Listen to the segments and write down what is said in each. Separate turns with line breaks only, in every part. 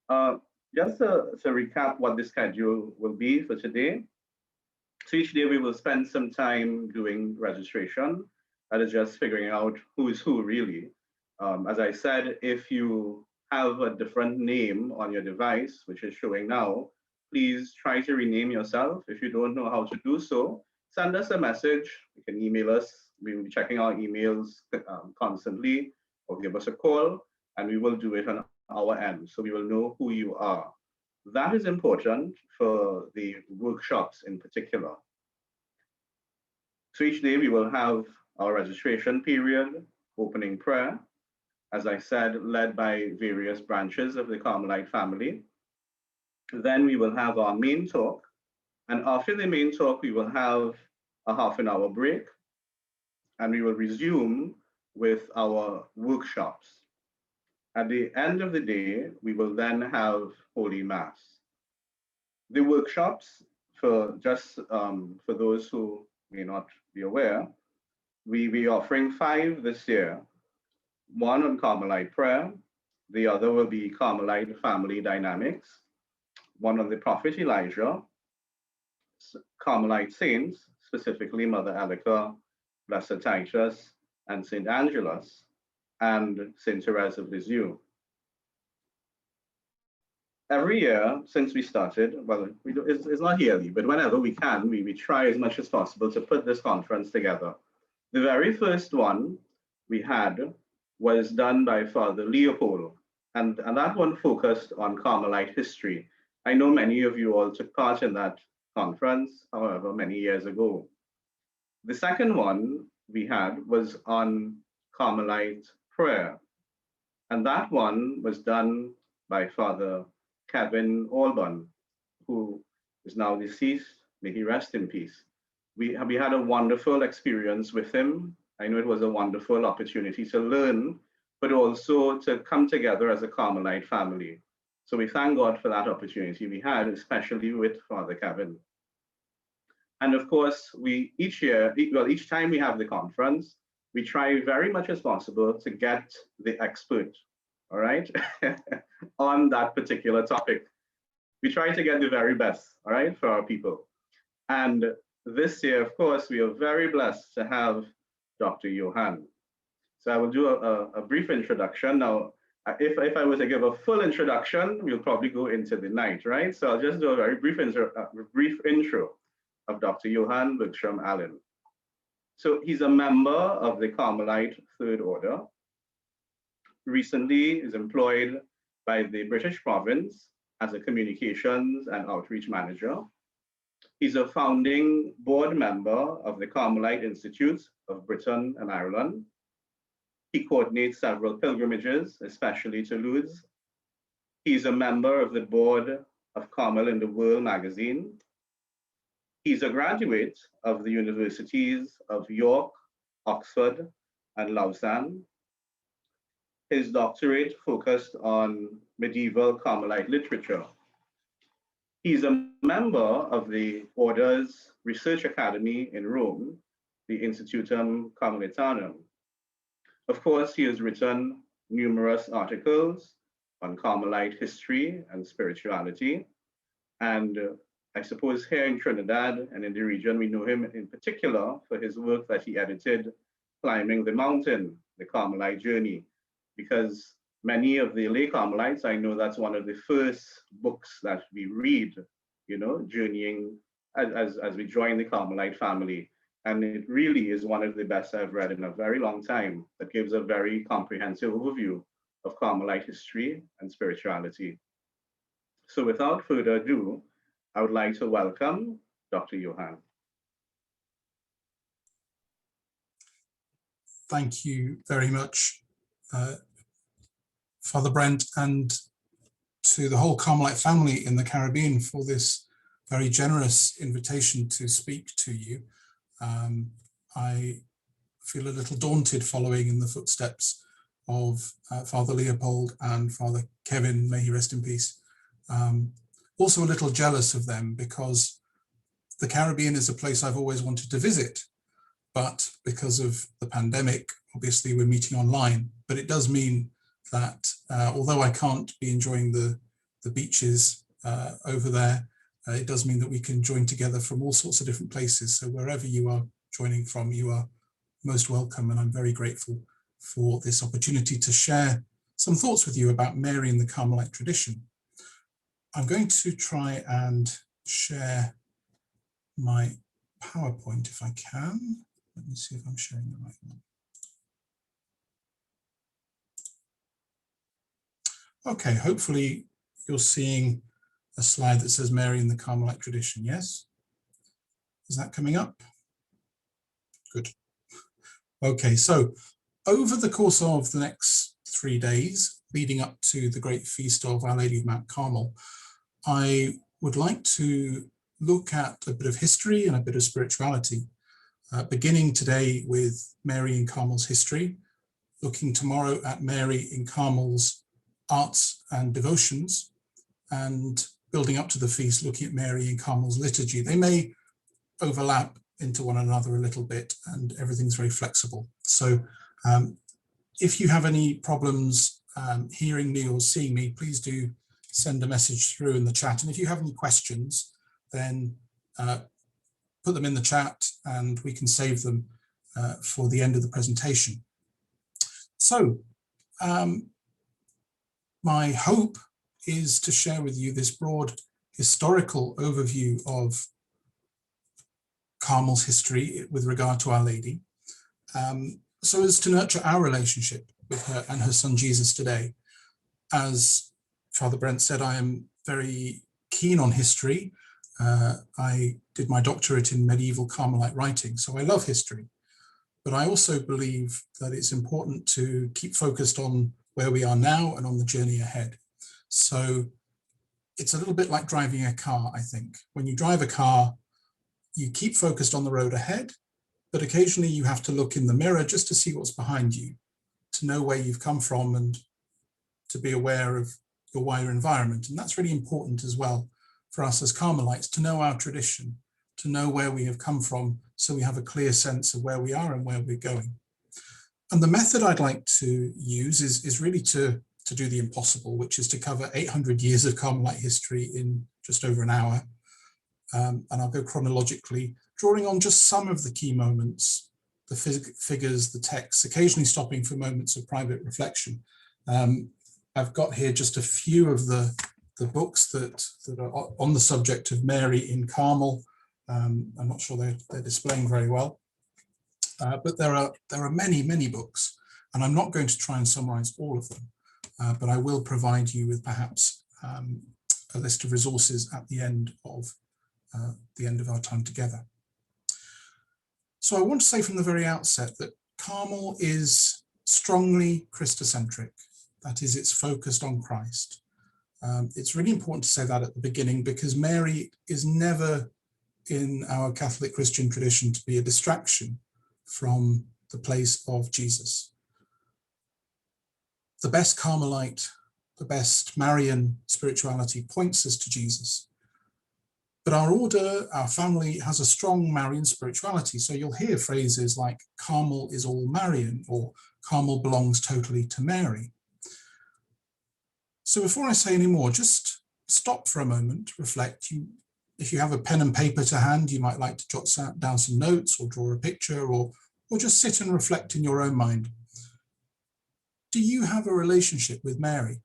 Uh, just to recap what the schedule will be for today. So each day we will spend some time doing registration. That is just figuring out who is who really. As I said, if you have a different name on your device, which is showing now, please try to rename yourself. If you don't know how to do so, send us a message. You can email us. We will be checking our emails constantly, or give us a call, and we will do it on our end. So we will know who you are. That is important for the workshops in particular. So each day we will have our registration period, opening prayer, as I said, led by various branches of the Carmelite family. Then we will have our main talk. And after the main talk, we will have a half an hour break, and we will resume with our workshops. At the end of the day, we will then have Holy Mass. The workshops, for those who may not be aware, we be offering 5 this year. One on Carmelite prayer, the other will be Carmelite family dynamics, one on the prophet Elijah, Carmelite saints, specifically Mother Elica, Blessed Titus, and Saint Angelus, and Saint Therese of Lisieux. Every year since we started, well, it's not yearly, but whenever we can, we try as much as possible to put this conference together. The very first one we had was done by Father Leopold, and that one focused on Carmelite history. I know many of you all took part in that conference, however, many years ago. The second one we had was on Carmelite prayer, and that one was done by Father Kevin Alban, who is now deceased. May he rest in peace. We had a wonderful experience with him. I know it was a wonderful opportunity to learn, but also to come together as a Carmelite family. So we thank God for that opportunity we had, especially with Father Kevin. And of course, each time we have the conference, we try very much as possible to get the expert, all right, on that particular topic. We try to get the very best, all right, for our people. And this year, of course, we are very blessed to have Dr. Johan. So I will do a brief introduction. Now, if I was to give a full introduction, we'll probably go into the night, right? So I'll just do a very brief intro of Dr. Johan Bergström-Allen. So he's a member of the Carmelite Third Order. Recently is employed by the British Province as a communications and outreach manager. He's a founding board member of the Carmelite Institutes of Britain and Ireland. He coordinates several pilgrimages, especially to Lourdes. He's a member of the board of Carmel in the World magazine. He's a graduate of the universities of York, Oxford, and Lausanne. His doctorate focused on medieval Carmelite literature. He's a member of the Order's Research Academy in Rome, the Institutum Carmelitanum. Of course, he has written numerous articles on Carmelite history and spirituality. And I suppose here in Trinidad and in the region, we know him in particular for his work that he edited, Climbing the Mountain, the Carmelite Journey, because many of the Lay Carmelites, I know that's one of the first books that we read, you know, journeying as we join the Carmelite family. And it really is one of the best I've read in a very long time that gives a very comprehensive overview of Carmelite history and spirituality. So without further ado, I would like to welcome Dr. Johan.
Thank you very much, Father Brent, and to the whole Carmelite family in the Caribbean for this very generous invitation to speak to you. I feel a little daunted following in the footsteps of Father Leopold and Father Kevin, may he rest in peace. Also a little jealous of them because the Caribbean is a place I've always wanted to visit, but because of the pandemic, obviously we're meeting online. But it does mean that although I can't be enjoying the the beaches over there. It does mean that we can join together from all sorts of different places. So wherever you are joining from, you are most welcome. And I'm very grateful for this opportunity to share some thoughts with you about Mary and the Carmelite tradition. I'm going to try and share my PowerPoint if I can. Let me see if I'm sharing the right one. Okay, hopefully you're seeing a slide that says Mary and the Carmelite tradition, yes? Is that coming up? Good. Okay, so over the course of the next 3 days, leading up to the great feast of Our Lady of Mount Carmel, I would like to look at a bit of history and a bit of spirituality, beginning today with Mary in Carmel's history, looking tomorrow at Mary in Carmel's arts and devotions, and building up to the feast, looking at Mary in Carmel's liturgy. They may overlap into one another a little bit, and everything's very flexible. So if you have any problems hearing me or seeing me, please do send a message through in the chat. And if you have any questions, then put them in the chat and we can save them for the end of the presentation. So my hope is to share with you this broad historical overview of Carmel's history with regard to Our Lady, so as to nurture our relationship with her and her son Jesus today. As Father Brent said, I am very keen on history. I did my doctorate in medieval Carmelite writing, so I love history. But I also believe that it's important to keep focused on where we are now and on the journey ahead. So it's a little bit like driving a car, I think. When you drive a car, you keep focused on the road ahead, but occasionally you have to look in the mirror just to see what's behind you, to know where you've come from and to be aware of your wider environment. And that's really important as well for us as Carmelites, to know our tradition, to know where we have come from, so we have a clear sense of where we are and where we're going. And the method I'd like to use is really to do the impossible, which is to cover 800 years of Carmelite history in just over an hour. And I'll go chronologically, drawing on just some of the key moments, the figures, the texts, occasionally stopping for moments of private reflection. I've got here just a few of the books that are on the subject of Mary in Carmel. I'm not sure they're displaying very well, but there are many books, and I'm not going to try and summarize all of them, but I will provide you with perhaps a list of resources at the end of our time together. So I want to say from the very outset that Carmel is strongly Christocentric. That is, it's focused on Christ. It's really important to say that at the beginning, because Mary is never in our Catholic Christian tradition to be a distraction from the place of Jesus. The best Carmelite, the best Marian spirituality points us to Jesus. But our order, our family, has a strong Marian spirituality. So you'll hear phrases like Carmel is all Marian, or Carmel belongs totally to Mary. So before I say any more, just stop for a moment, reflect. If you have a pen and paper to hand, you might like to jot down some notes or draw a picture, or just sit and reflect in your own mind. Do you have a relationship with Mary?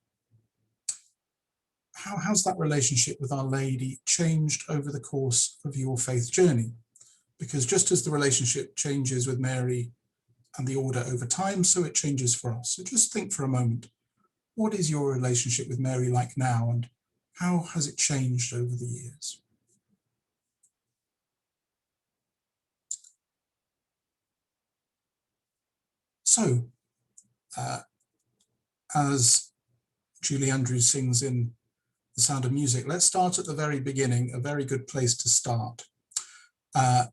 How has that relationship with Our Lady changed over the course of your faith journey? Because just as the relationship changes with Mary and the order over time, so it changes for us. So just think for a moment, what is your relationship with Mary like now, and how has it changed over the years? So, as Julie Andrews sings in The Sound of Music, let's start at the very beginning, a very good place to start. Our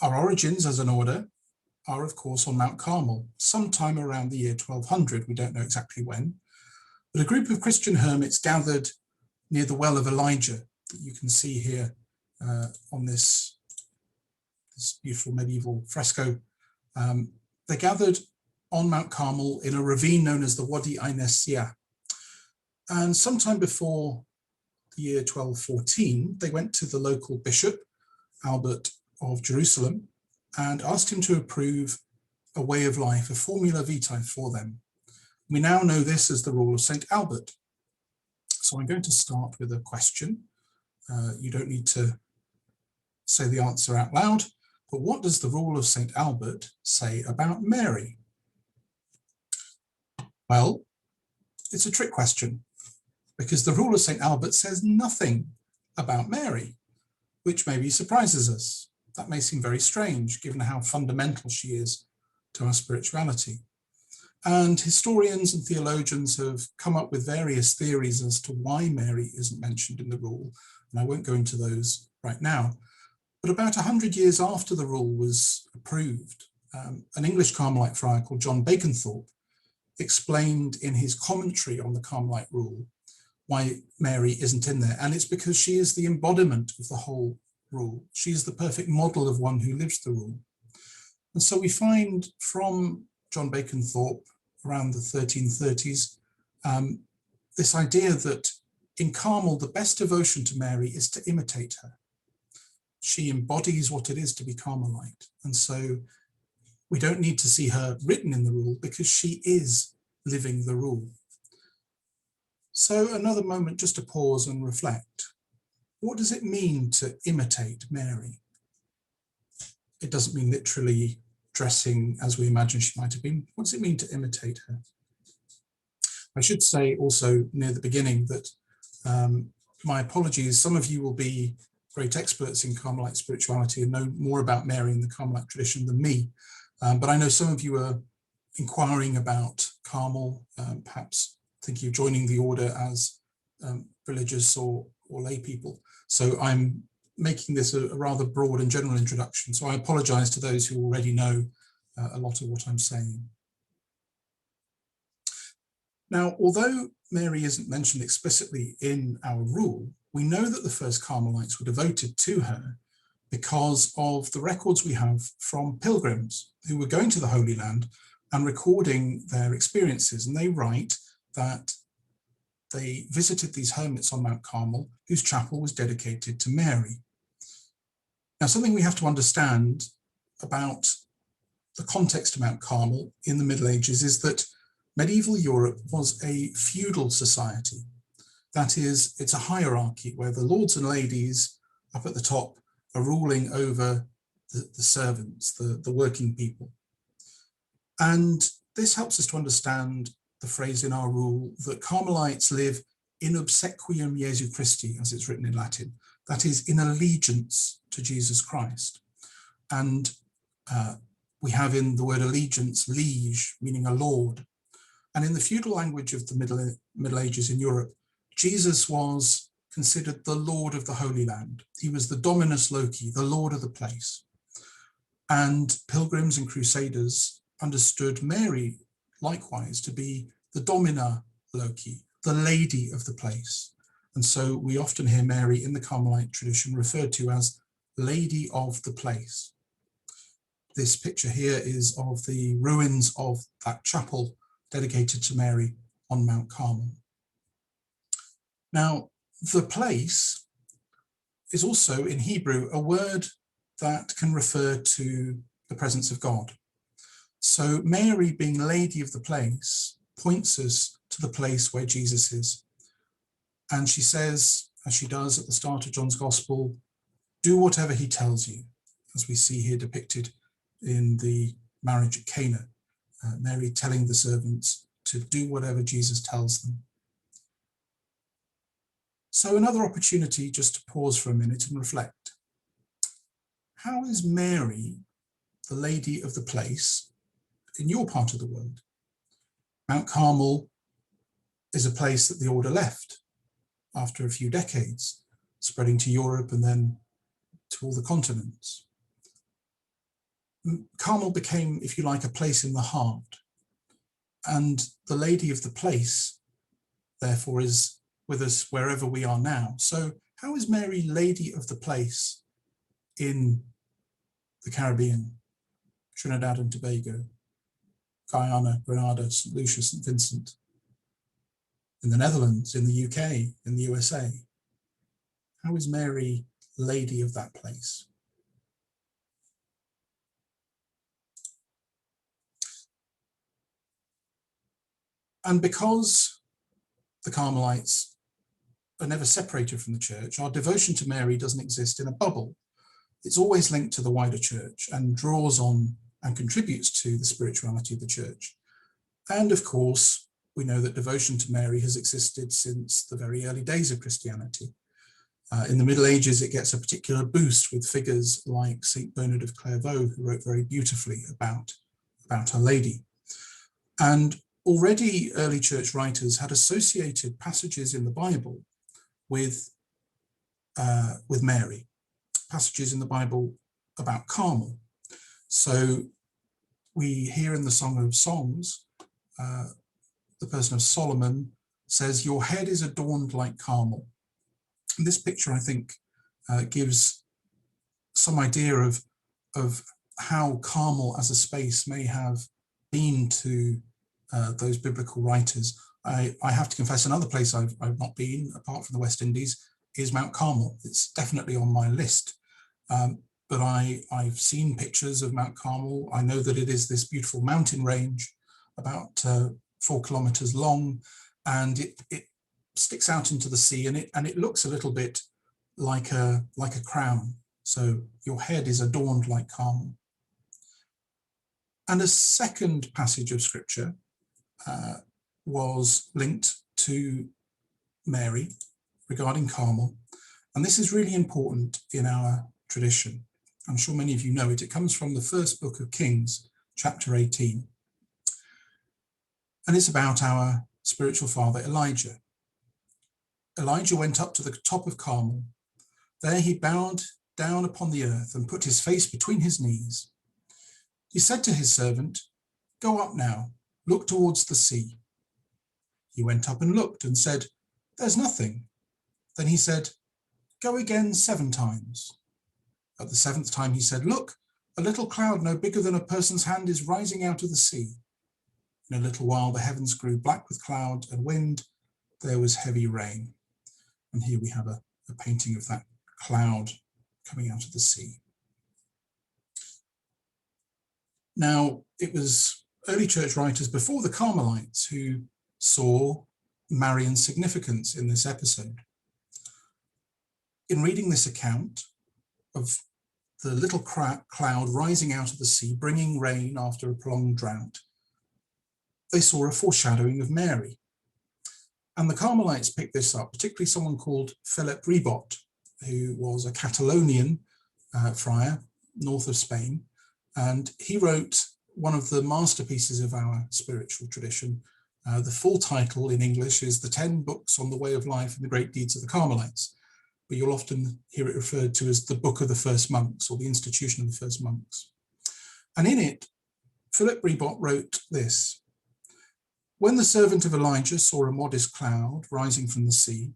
origins as an order are, of course, on Mount Carmel, sometime around the year 1200, we don't know exactly when, but a group of Christian hermits gathered near the well of Elijah that you can see here on this beautiful medieval fresco. They gathered on Mount Carmel in a ravine known as the Wadi Ainessia. And sometime before the year 1214, they went to the local bishop, Albert of Jerusalem, and asked him to approve a way of life, a formula vitae for them. We now know this as the rule of St. Albert. So I'm going to start with a question. You don't need to say the answer out loud, but what does the rule of St. Albert say about Mary? Well, it's a trick question, because the rule of St. Albert says nothing about Mary, which maybe surprises us. That may seem very strange, given how fundamental she is to our spirituality. And historians and theologians have come up with various theories as to why Mary isn't mentioned in the rule, and I won't go into those right now. But about 100 years after the rule was approved, an English Carmelite friar called John Bergström-Allen explained in his commentary on the Carmelite rule why Mary isn't in there. And it's because she is the embodiment of the whole rule. She is the perfect model of one who lives the rule. And so we find from John Bergström-Allen around the 1330s, this idea that in Carmel, the best devotion to Mary is to imitate her. She embodies what it is to be Carmelite. And so we don't need to see her written in the rule because she is living the rule. So another moment just to pause and reflect. What does it mean to imitate Mary? It doesn't mean literally dressing as we imagine she might have been. What does it mean to imitate her? I should say also near the beginning that my apologies, some of you will be great experts in Carmelite spirituality and know more about Mary and the Carmelite tradition than me. But I know some of you are inquiring about Carmel, perhaps thinking of joining the order as religious or lay people. So I'm making this a rather broad and general introduction. So I apologize to those who already know a lot of what I'm saying. Now, although Mary isn't mentioned explicitly in our rule, we know that the first Carmelites were devoted to her because of the records we have from pilgrims who were going to the Holy Land and recording their experiences. And they write that they visited these hermits on Mount Carmel, whose chapel was dedicated to Mary. Now, something we have to understand about the context of Mount Carmel in the Middle Ages is that medieval Europe was a feudal society. That is, it's a hierarchy where the lords and ladies up at the top are ruling over the servants, the working people. And this helps us to understand the phrase in our rule that Carmelites live in obsequium Jesu Christi, as it's written in Latin, that is, in allegiance to Jesus Christ. And we have in the word allegiance, liege, meaning a lord. And in the feudal language of the Middle Ages in Europe, Jesus was considered the Lord of the Holy Land. He was the Dominus Loci, the Lord of the place. And pilgrims and crusaders understood Mary likewise to be the Domina Loci, the lady of the place. And so we often hear Mary in the Carmelite tradition referred to as Lady of the Place. This picture here is of the ruins of that chapel dedicated to Mary on Mount Carmel. Now, the place is also in Hebrew a word that can refer to the presence of God. So Mary being Lady of the Place points us to the place where Jesus is. And she says, as she does at the start of John's Gospel, do whatever he tells you, as we see here depicted in the marriage at Cana. Mary telling the servants to do whatever Jesus tells them. So another opportunity just to pause for a minute and reflect. How is Mary the lady of the place in your part of the world? Mount Carmel is a place that the order left after a few decades, spreading to Europe and then to all the continents. Carmel became, if you like, a place in the heart. And the lady of the place, therefore, is with us wherever we are now. So how is Mary lady of the place in the Caribbean, Trinidad and Tobago, Guyana, Grenada, St. Lucia, St. Vincent? in the Netherlands, in the UK, in the USA? How is Mary Lady of that place? And because the Carmelites are never separated from the church, our devotion to Mary doesn't exist in a bubble. It's always linked to the wider church and draws on and contributes to the spirituality of the church. And of course, we know that devotion to Mary has existed since the very early days of Christianity. In the Middle Ages, it gets a particular boost with figures like St. Bernard of Clairvaux, who wrote very beautifully about Our Lady. And already early church writers had associated passages in the Bible with Mary, passages in the Bible about Carmel. So we hear in the Song of Songs, the person of Solomon says, "Your head is adorned like Carmel." And this picture, I think, gives some idea of how Carmel as a space may have been to those biblical writers. I have to confess, another place I've not been, apart from the West Indies, is Mount Carmel. It's definitely on my list. But I've seen pictures of Mount Carmel. I know that it is this beautiful mountain range, about 4 kilometers long, and it sticks out into the sea, and it looks a little bit like a crown. So your head is adorned like Carmel. And a second passage of scripture was linked to Mary regarding Carmel. And this is really important in our tradition. I'm sure many of you know it. It comes from the first book of Kings, chapter 18. And it's about our spiritual father, Elijah. Elijah went up to the top of Carmel. There he bowed down upon the earth and put his face between his knees. He said to his servant, "Go up now, look towards the sea." He went up and looked and said, "There's nothing." Then he said, "Go again 7 times. At the 7th time he said, "Look, a little cloud no bigger than a person's hand is rising out of the sea." In a little while the heavens grew black with cloud and wind. There was heavy rain. And here we have a painting of that cloud coming out of the sea. Now, it was early church writers before the Carmelites who saw Marian's significance in this episode. In reading this account of the little cloud rising out of the sea, bringing rain after a prolonged drought, they saw a foreshadowing of Mary. And the Carmelites picked this up, particularly someone called Philip Ribot, who was a Catalonian friar north of Spain. And he wrote one of the masterpieces of our spiritual tradition. The full title in English is The 10 Books on the Way of Life and the Great Deeds of the Carmelites. But you'll often hear it referred to as the Book of the First Monks, or the Institution of the First Monks. And in it, Philip Ribot wrote this: "When the servant of Elijah saw a modest cloud rising from the sea,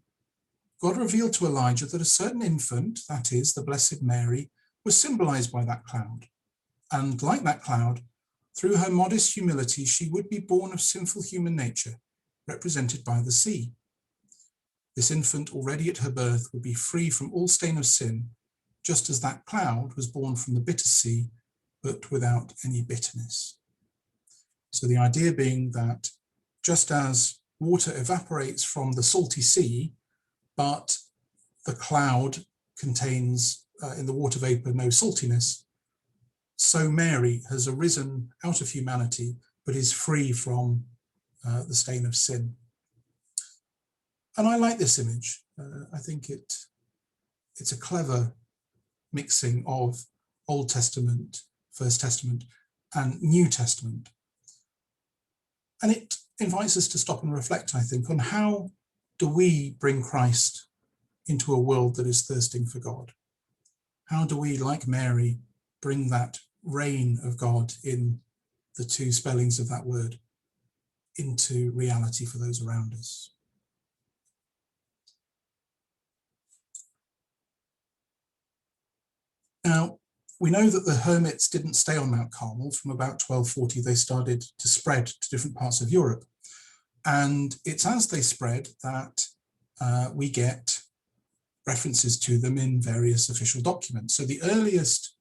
God revealed to Elijah that a certain infant, that is, the Blessed Mary, was symbolized by that cloud. And like that cloud, through her modest humility, she would be born of sinful human nature, represented by the sea. This infant, already at her birth, would be free from all stain of sin, just as that cloud was born from the bitter sea, but without any bitterness." So the idea being that just as water evaporates from the salty sea, but the cloud contains in the water vapor no saltiness, so Mary has arisen out of humanity, but is free from the stain of sin. And I like this image. I think it's a clever mixing of Old Testament, First Testament, and New Testament. And it invites us to stop and reflect, I think, on how do we bring Christ into a world that is thirsting for God? How do we, like Mary, bring that reign of God in the 2 spellings of that word into reality for those around us? Now, we know that the hermits didn't stay on Mount Carmel. From about 1240, they started to spread to different parts of Europe. And it's as they spread that we get references to them in various official documents. So the earliest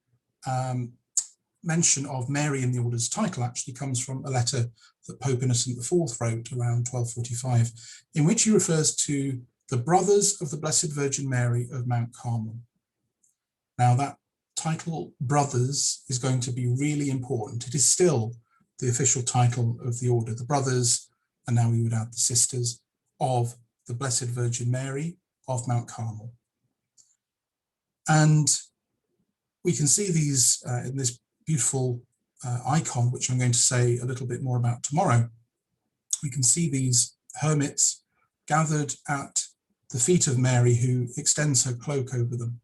mention of Mary in the order's title actually comes from a letter that Pope Innocent IV wrote around 1245, in which he refers to the Brothers of the Blessed Virgin Mary of Mount Carmel. Now that title, Brothers, is going to be really important. It is still the official title of the order, the Brothers, and now we would add the Sisters of the Blessed Virgin Mary of Mount Carmel. And we can see these in this beautiful icon, which I'm going to say a little bit more about tomorrow. We can see these hermits gathered at the feet of Mary, who extends her cloak over them.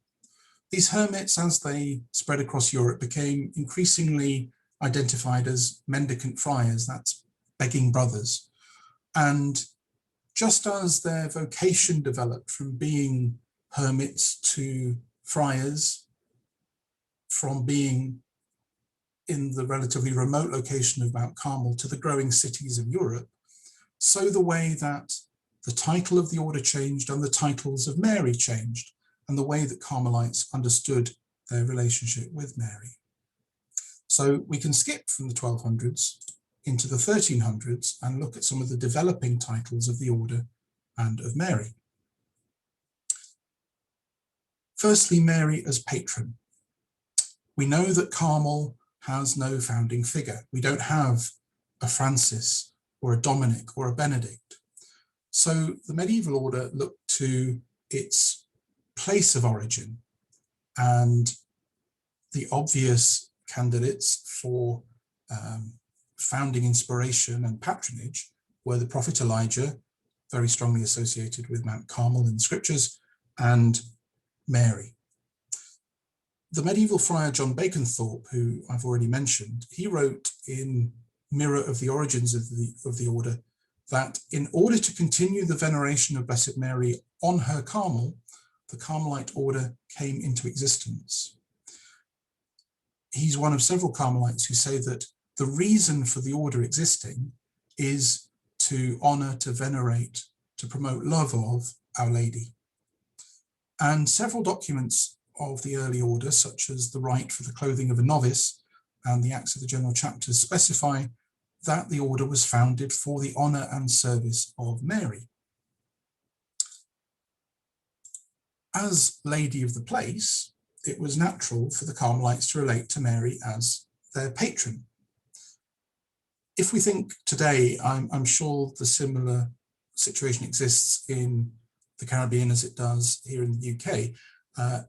These hermits, as they spread across Europe, became increasingly identified as mendicant friars, that's begging brothers. And just as their vocation developed from being hermits to friars, from being in the relatively remote location of Mount Carmel to the growing cities of Europe, so the way that the title of the order changed and the titles of Mary changed, and the way that Carmelites understood their relationship with Mary. So we can skip from the 1200s into the 1300s and look at some of the developing titles of the order and of Mary. Firstly, Mary as patron. We know that Carmel has no founding figure. We don't have a Francis or a Dominic or a Benedict. So the medieval order looked to its place of origin, and the obvious candidates for founding inspiration and patronage were the prophet Elijah, very strongly associated with Mount Carmel in the scriptures, and Mary. The medieval friar John Baconthorpe, who I've already mentioned, he wrote in Mirror of the Origins of the Order that in order to continue the veneration of Blessed Mary on her Carmel, the Carmelite order came into existence. He's one of several Carmelites who say that the reason for the order existing is to honor, to venerate, to promote love of Our Lady. And several documents of the early order, such as the rite for the clothing of a novice and the Acts of the General Chapters, specify that the order was founded for the honor and service of Mary. As Lady of the place, it was natural for the Carmelites to relate to Mary as their patron. If we think today, I'm sure the similar situation exists in the Caribbean as it does here in the UK.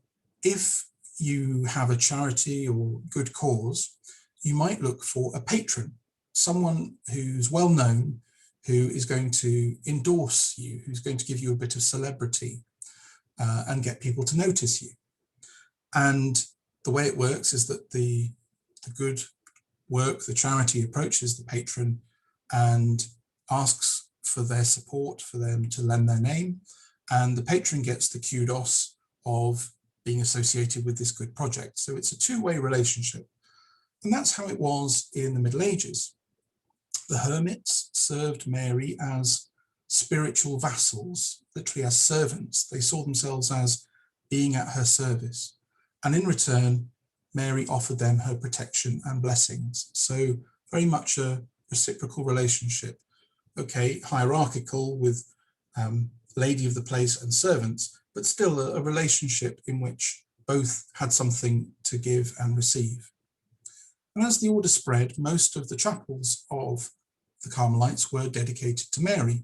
If you have a charity or good cause, you might look for a patron, someone who's well known, who is going to endorse you, who's going to give you a bit of celebrity and get people to notice you. And the way it works is that the good work, the charity approaches the patron and asks for their support, for them to lend their name, and the patron gets the kudos of being associated with this good project. So it's a two-way relationship. And that's how it was in the Middle Ages. The hermits served Mary as spiritual vassals, literally as servants. They saw themselves as being at her service. And in return, Mary offered them her protection and blessings. So very much a reciprocal relationship. Okay, hierarchical with lady of the place and servants, but still a relationship in which both had something to give and receive. And as the order spread, most of the chapels of the Carmelites were dedicated to Mary.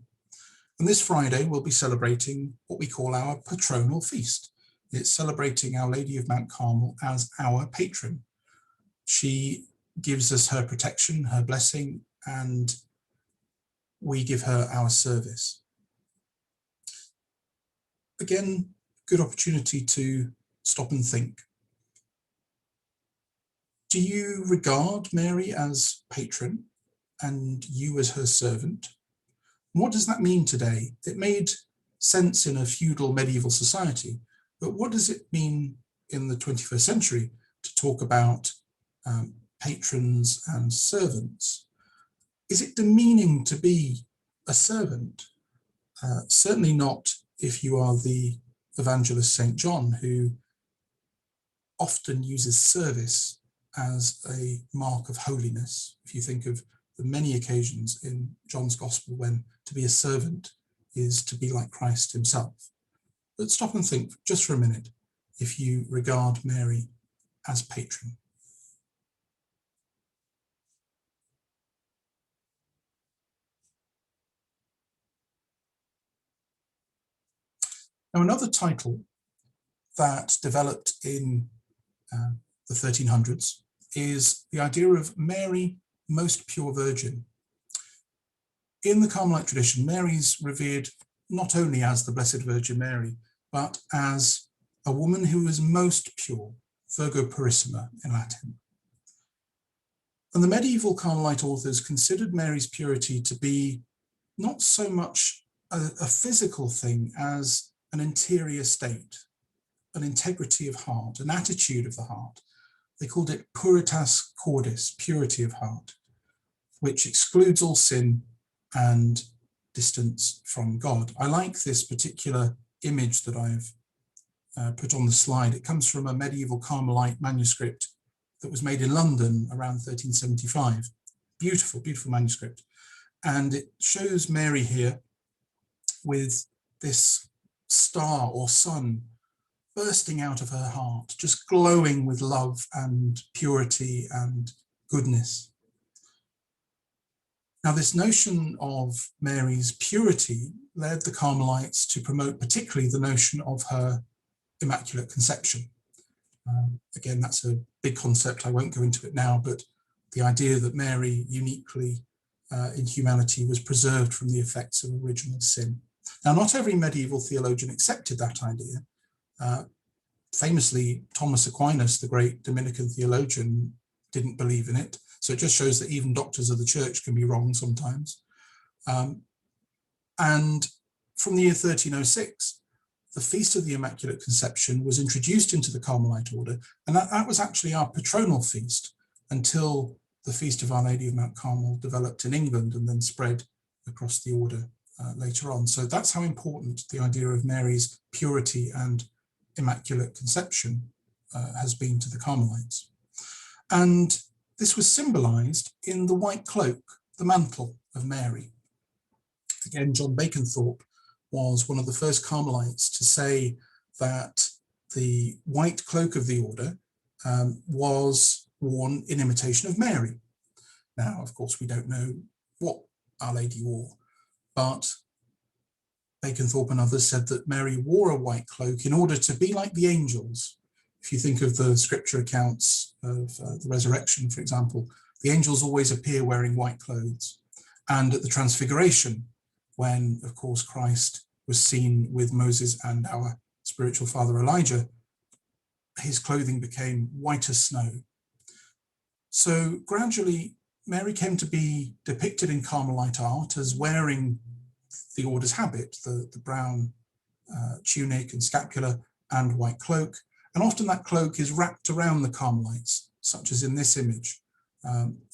And this Friday, we'll be celebrating what we call our patronal feast. It's celebrating Our Lady of Mount Carmel as our patron. She gives us her protection, her blessing, and we give her our service. Again, good opportunity to stop and think. Do you regard Mary as patron and you as her servant? What does that mean today? It made sense in a feudal medieval society, but what does it mean in the 21st century to talk about patrons and servants? Is it demeaning to be a servant. Certainly not if you are the evangelist St. John, who often uses service as a mark of holiness. If you think of the many occasions in John's Gospel when to be a servant is to be like Christ himself. But stop and think just for a minute if you regard Mary as patron. Now, another title that developed in the 1300s is the idea of Mary, Most Pure Virgin. In the Carmelite tradition, Mary's revered not only as the Blessed Virgin Mary, but as a woman who is most pure, Virgo Purissima in Latin. And the medieval Carmelite authors considered Mary's purity to be not so much a physical thing as an interior state, an integrity of heart, an attitude of the heart. They called it puritas cordis, purity of heart, which excludes all sin and distance from God. I like this particular image that I've put on the slide. It comes from a medieval Carmelite manuscript that was made in London around 1375. Beautiful, beautiful manuscript. And it shows Mary here with this star or sun bursting out of her heart, just glowing with love and purity and goodness. Now, this notion of Mary's purity led the Carmelites to promote particularly the notion of her Immaculate Conception. Again, that's a big concept. I won't go into it now, but the idea that Mary uniquely in humanity was preserved from the effects of original sin. Now, not every medieval theologian accepted that idea. Famously, Thomas Aquinas, the great Dominican theologian, didn't believe in it. So it just shows that even doctors of the church can be wrong sometimes. And from the year 1306, the Feast of the Immaculate Conception was introduced into the Carmelite Order, and that was actually our patronal feast until the Feast of Our Lady of Mount Carmel developed in England and then spread across the order later on. So that's how important the idea of Mary's purity and Immaculate Conception has been to the Carmelites. And this was symbolized in the white cloak, the mantle of Mary. Again, John Baconthorpe was one of the first Carmelites to say that the white cloak of the order was worn in imitation of Mary. Now, of course, we don't know what Our Lady wore, but Baconthorpe and others said that Mary wore a white cloak in order to be like the angels. If you think of the scripture accounts of the resurrection, for example, the angels always appear wearing white clothes. And at the Transfiguration, when, of course, Christ was seen with Moses and our spiritual father Elijah, his clothing became white as snow. So gradually, Mary came to be depicted in Carmelite art as wearing the order's habit, the brown tunic and scapula and white cloak. And often that cloak is wrapped around the Carmelites, such as in this image.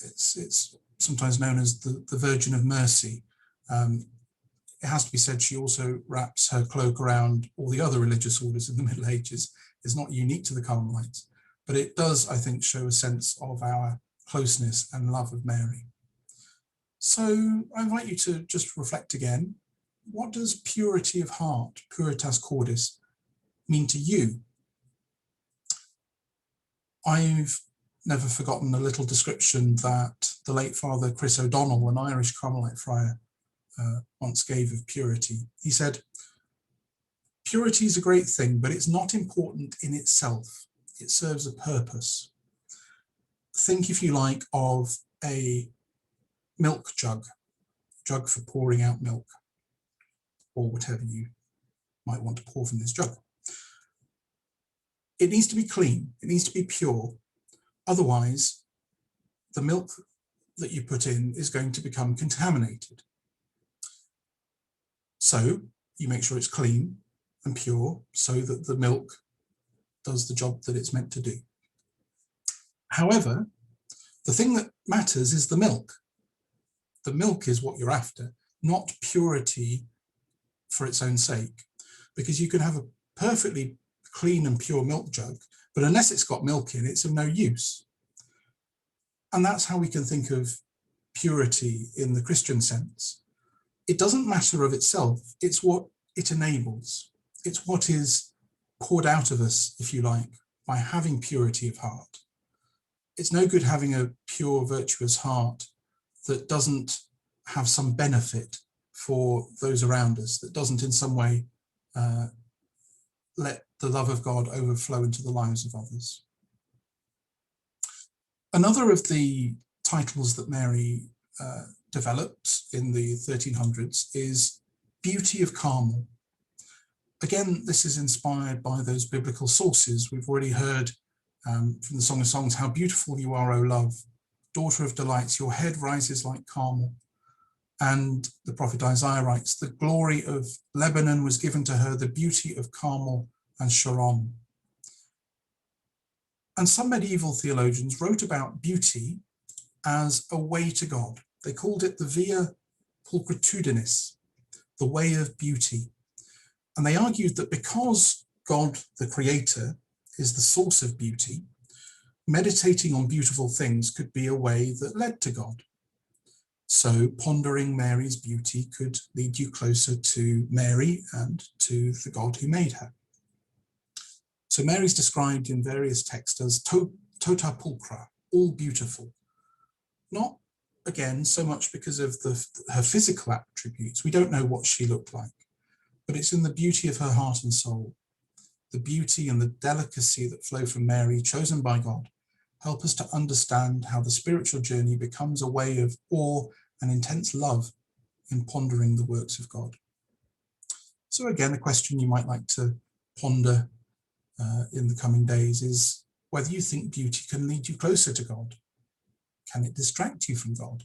It's sometimes known as the Virgin of Mercy. It has to be said she also wraps her cloak around all the other religious orders in the Middle Ages. It's not unique to the Carmelites, but it does, I think, show a sense of our closeness and love of Mary. So I invite you to just reflect again. What does purity of heart, puritas cordis, mean to you? I've never forgotten a little description that the late Father Chris O'Donnell, an Irish Carmelite friar, once gave of purity. He said, "Purity is a great thing, but it's not important in itself. It serves a purpose." Think, if you like, of a milk jug for pouring out milk, or whatever you might want to pour from this jug. It needs to be clean, it needs to be pure. Otherwise, the milk that you put in is going to become contaminated. So you make sure it's clean and pure so that the milk does the job that it's meant to do. However, the thing that matters is the milk. The milk is what you're after. not purity for its own sake. Because you can have a perfectly clean and pure milk jug, but unless it's got milk in, it's of no use. And that's how we can think of purity in the Christian sense. It doesn't matter of itself, it's what it enables. It's what is poured out of us, if you like, by having purity of heart. It's no good having a pure, virtuous heart that doesn't have some benefit for those around us, that doesn't in some way let the love of God overflow into the lives of others. Another of the titles that Mary developed in the 1300s is Beauty of Carmel. Again, this is inspired by those biblical sources. We've already heard from the Song of Songs, how beautiful you are, O love, daughter of delights, your head rises like Carmel. And the prophet Isaiah writes, the glory of Lebanon was given to her, the beauty of Carmel and Sharon. And some medieval theologians wrote about beauty as a way to God. They called it the via pulchritudinis, the way of beauty. And they argued that because God, the creator, is the source of beauty, meditating on beautiful things could be a way that led to God. So pondering Mary's beauty could lead you closer to Mary and to the God who made her. So Mary's described in various texts as tota pulchra, all beautiful. Not, again, so much because of her physical attributes. We don't know what she looked like, but it's in the beauty of her heart and soul. The beauty and the delicacy that flow from Mary, chosen by God, help us to understand how the spiritual journey becomes a way of awe and intense love in pondering the works of God. So again, a question you might like to ponder in the coming days is whether you think beauty can lead you closer to God. Can it distract you from God?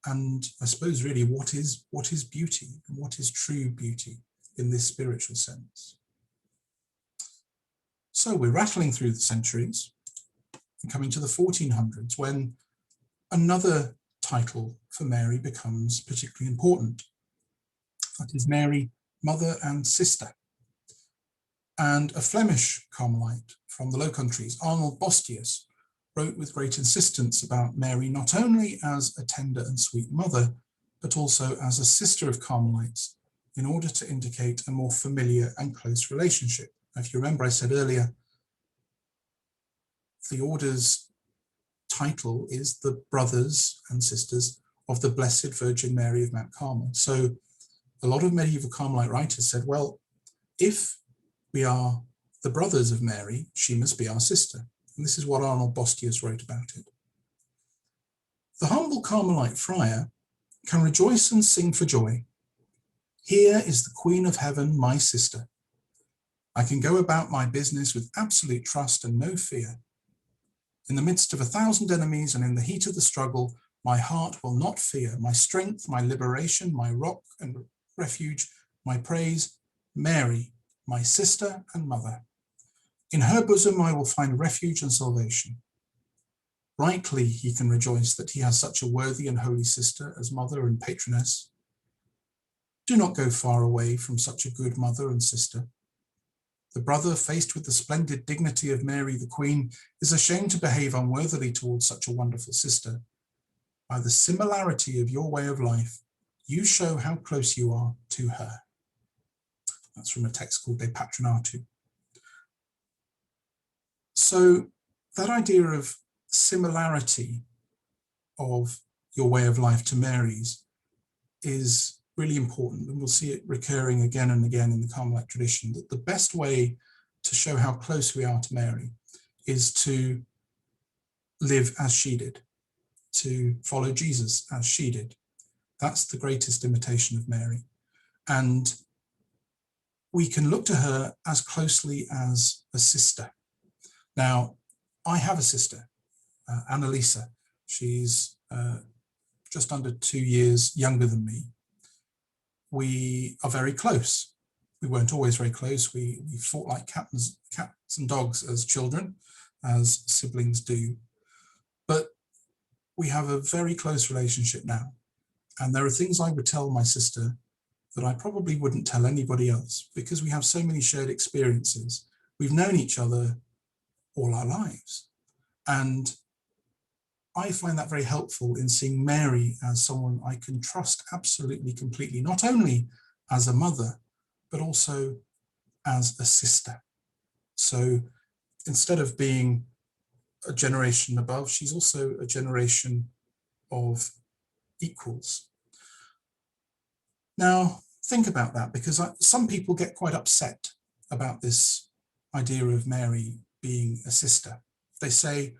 And I suppose really, what is beauty and what is true beauty in this spiritual sense? So we're rattling through the centuries and coming to the 1400s when another title for Mary becomes particularly important. That is Mary, Mother and Sister. And a Flemish Carmelite from the Low Countries, Arnold Bostius, wrote with great insistence about Mary not only as a tender and sweet mother, but also as a sister of Carmelites, in order to indicate a more familiar and close relationship. If you remember, I said earlier, the order's title is the Brothers and Sisters of the Blessed Virgin Mary of Mount Carmel. So a lot of medieval Carmelite writers said, well, if we are the brothers of Mary, she must be our sister. And this is what Arnold Bostius wrote about it. The humble Carmelite friar can rejoice and sing for joy. Here is the Queen of Heaven, my sister. I can go about my business with absolute trust and no fear. In the midst of 1,000 enemies and in the heat of the struggle, my heart will not fear. My strength, my liberation, my rock and refuge, my praise, Mary, my sister and mother. In her bosom I will find refuge and salvation. Rightly he can rejoice that he has such a worthy and holy sister as mother and patroness. Do not go far away from such a good mother and sister. The brother, faced with the splendid dignity of Mary the Queen, is ashamed to behave unworthily towards such a wonderful sister. By the similarity of your way of life, you show how close you are to her. That's from a text called De Patronatu. So that idea of similarity of your way of life to Mary's is really important, and we'll see it recurring again and again in the Carmelite tradition, that the best way to show how close we are to Mary is to live as she did, to follow Jesus as she did. That's the greatest imitation of Mary. And we can look to her as closely as a sister. Now, I have a sister, Annalisa. She's just under 2 years younger than me. We are very close. We weren't always very close. We fought like cats and dogs as children, as siblings do. But we have a very close relationship now. And there are things I would tell my sister that I probably wouldn't tell anybody else, because we have so many shared experiences. We've known each other all our lives. And I find that very helpful in seeing Mary as someone I can trust absolutely, completely, not only as a mother, but also as a sister. So instead of being a generation above, she's also a generation of equals. Now, think about that, because some people get quite upset about this idea of Mary being a sister. They say,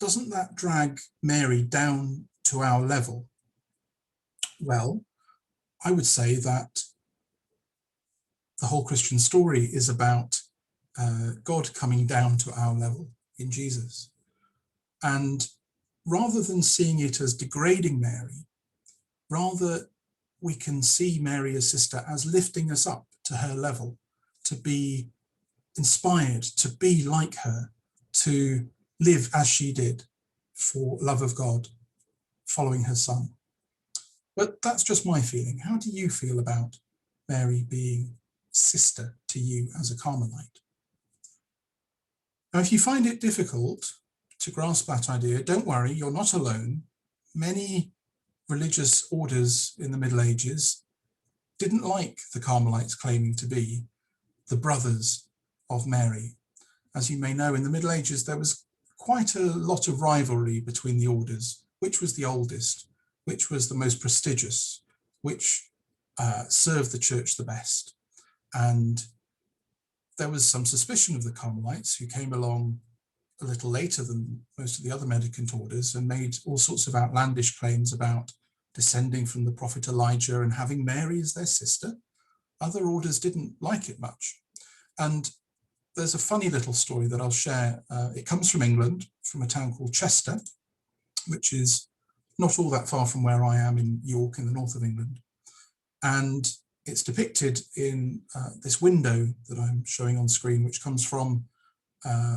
doesn't that drag Mary down to our level? Well, I would say that the whole Christian story is about God coming down to our level in Jesus. And rather than seeing it as degrading Mary, rather we can see Mary as sister as lifting us up to her level, to be inspired, to be like her, to live as she did for love of God, following her son. But that's just my feeling. How do you feel about Mary being sister to you as a Carmelite? Now, if you find it difficult to grasp that idea, don't worry, you're not alone. Many religious orders in the Middle Ages didn't like the Carmelites claiming to be the brothers of Mary. As you may know, in the Middle Ages, there was quite a lot of rivalry between the orders, which was the oldest, which was the most prestigious, which served the church the best. And there was some suspicion of the Carmelites, who came along a little later than most of the other mendicant orders and made all sorts of outlandish claims about descending from the prophet Elijah and having Mary as their sister. Other orders didn't like it much. And there's a funny little story that I'll share. It comes from England, from a town called Chester, which is not all that far from where I am in York, in the north of England. And it's depicted in this window that I'm showing on screen, which comes from,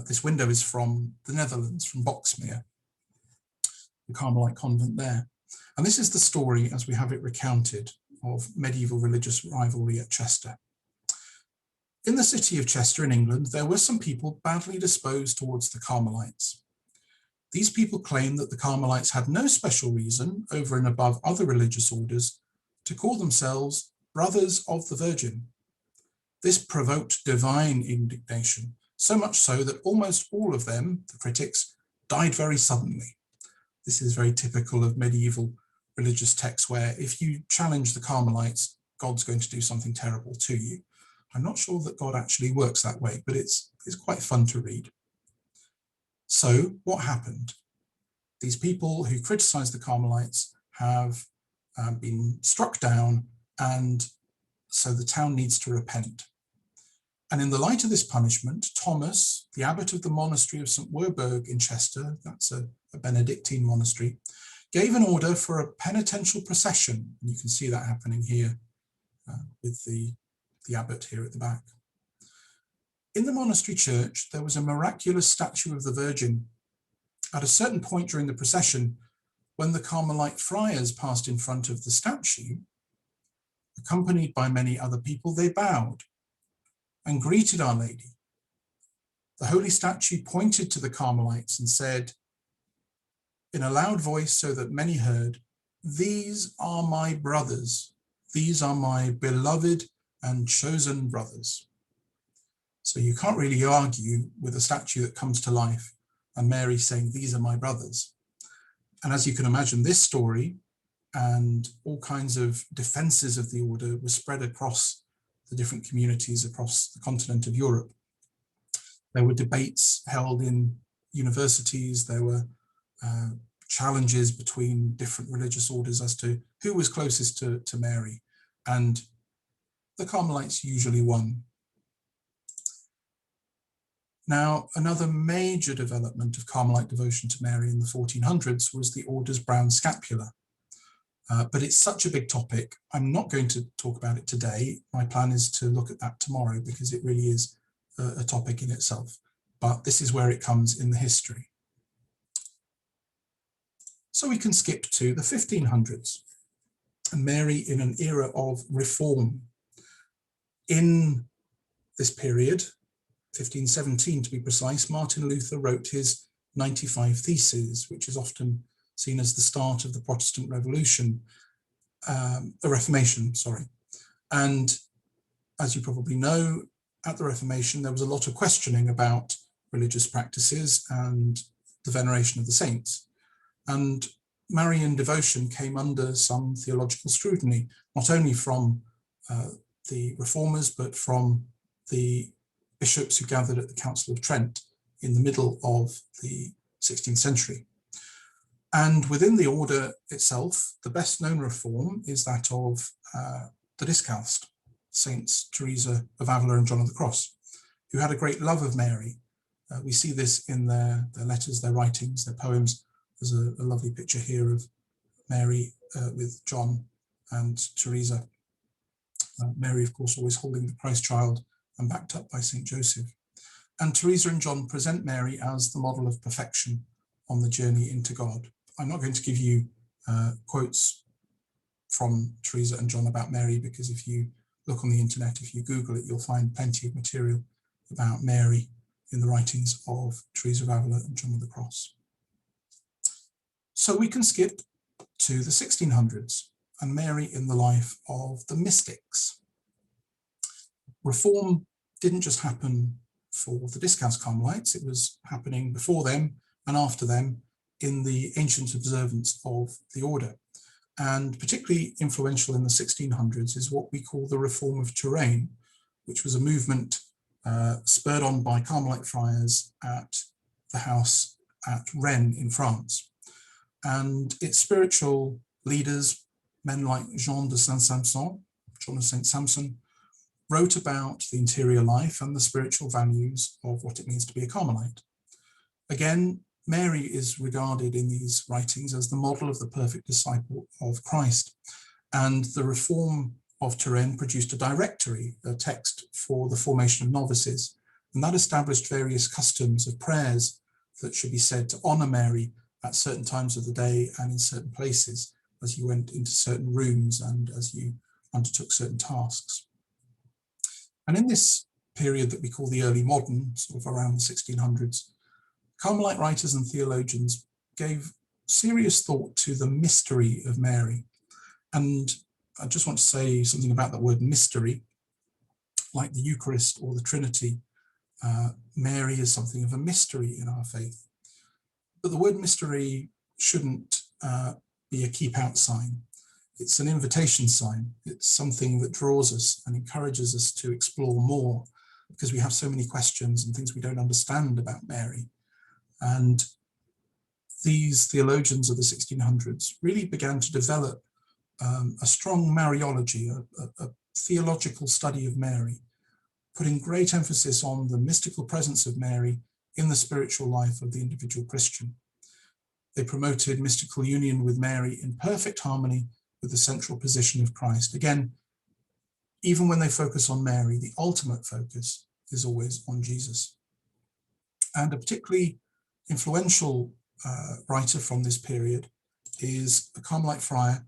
this window is from the Netherlands, from Boxmeer, the Carmelite convent there. And this is the story, as we have it recounted, of medieval religious rivalry at Chester. In the city of Chester in England, there were some people badly disposed towards the Carmelites. These people claimed that the Carmelites had no special reason, over and above other religious orders, to call themselves Brothers of the Virgin. This provoked divine indignation, so much so that almost all of them, the critics, died very suddenly. This is very typical of medieval religious texts, where if you challenge the Carmelites, God's going to do something terrible to you. I'm not sure that God actually works that way, but it's quite fun to read. So what happened? These people who criticized the Carmelites have been struck down, and so the town needs to repent. And in the light of this punishment, Thomas, the abbot of the monastery of St. Werburg in Chester, that's a Benedictine monastery, gave an order for a penitential procession. And you can see that happening here with the abbot here at the back. In the monastery church, there was a miraculous statue of the Virgin. At a certain point during the procession, when the Carmelite friars passed in front of the statue, accompanied by many other people, they bowed and greeted Our Lady. The holy statue pointed to the Carmelites and said, in a loud voice so that many heard, "These are my brothers. These are my beloved and chosen brothers." So you can't really argue with a statue that comes to life and Mary saying, "These are my brothers." And as you can imagine, this story and all kinds of defenses of the order were spread across the different communities across the continent of Europe. There were debates held in universities. There were challenges between different religious orders as to who was closest to Mary. And the Carmelites usually won. Now, another major development of Carmelite devotion to Mary in the 1400s was the order's brown scapula. But it's such a big topic, I'm not going to talk about it today. My plan is to look at that tomorrow, because it really is a topic in itself. But this is where it comes in the history. So we can skip to the 1500s. and Mary in an era of reform. In this period, 1517 to be precise, Martin Luther wrote his 95 Theses, which is often seen as the start of the Protestant Revolution, the Reformation, sorry. And as you probably know, at the Reformation, there was a lot of questioning about religious practices and the veneration of the saints. And Marian devotion came under some theological scrutiny, not only from the reformers, but from the bishops who gathered at the Council of Trent in the middle of the 16th century. And within the order itself, the best known reform is that of the discalced, Saints Teresa of Avila and John of the Cross, who had a great love of Mary. We see this in their letters, their writings, their poems. There's a lovely picture here of Mary with John and Teresa. Mary, of course, always holding the Christ child and backed up by St. Joseph. And Teresa and John present Mary as the model of perfection on the journey into God. I'm not going to give you quotes from Teresa and John about Mary, because if you look on the internet, if you Google it, you'll find plenty of material about Mary in the writings of Teresa of Avila and John of the Cross. So we can skip to the 1600s and Mary in the life of the mystics. Reform didn't just happen for the discalced Carmelites, it was happening before them and after them in the ancient observance of the order. And particularly influential in the 1600s is what we call the Reform of Touraine, which was a movement spurred on by Carmelite friars at the house at Rennes in France. And its spiritual leaders, men like John of St. Samson, wrote about the interior life and the spiritual values of what it means to be a Carmelite. Again, Mary is regarded in these writings as the model of the perfect disciple of Christ. And the Reform of Touraine produced a directory, a text for the formation of novices. And that established various customs of prayers that should be said to honor Mary at certain times of the day and in certain places as you went into certain rooms and as you undertook certain tasks. And in this period that we call the early modern, sort of around the 1600s, Carmelite writers and theologians gave serious thought to the mystery of Mary. And I just want to say something about that word mystery. Like the Eucharist or the Trinity, Mary is something of a mystery in our faith. But the word mystery shouldn't be a keep out sign. It's an invitation sign. It's something that draws us and encourages us to explore more, because we have so many questions and things we don't understand about Mary. And these theologians of the 1600s really began to develop a strong Mariology, a theological study of Mary, putting great emphasis on the mystical presence of Mary in the spiritual life of the individual Christian. They promoted mystical union with Mary in perfect harmony with the central position of Christ. Again, even when they focus on Mary, the ultimate focus is always on Jesus. And a particularly influential writer from this period is a Carmelite friar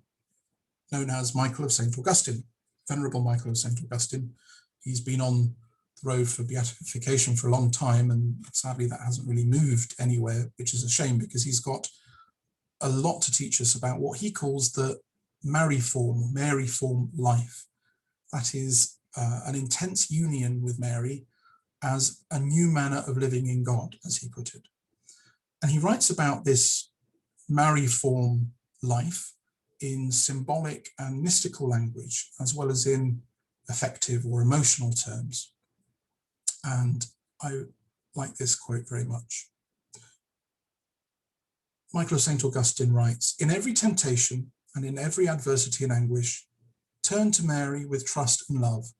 known as Michael of St. Augustine, Venerable Michael of St. Augustine. He's been on the road for beatification for a long time, and sadly that hasn't really moved anywhere, which is a shame, because he's got a lot to teach us about what he calls the Mary-form life. That is an intense union with Mary as a new manner of living in God, as he put it. And he writes about this Mary-form life in symbolic and mystical language, as well as in affective or emotional terms. And I like this quote very much. Michael of St. Augustine writes, "In every temptation and in every adversity and anguish, turn to Mary with trust and love,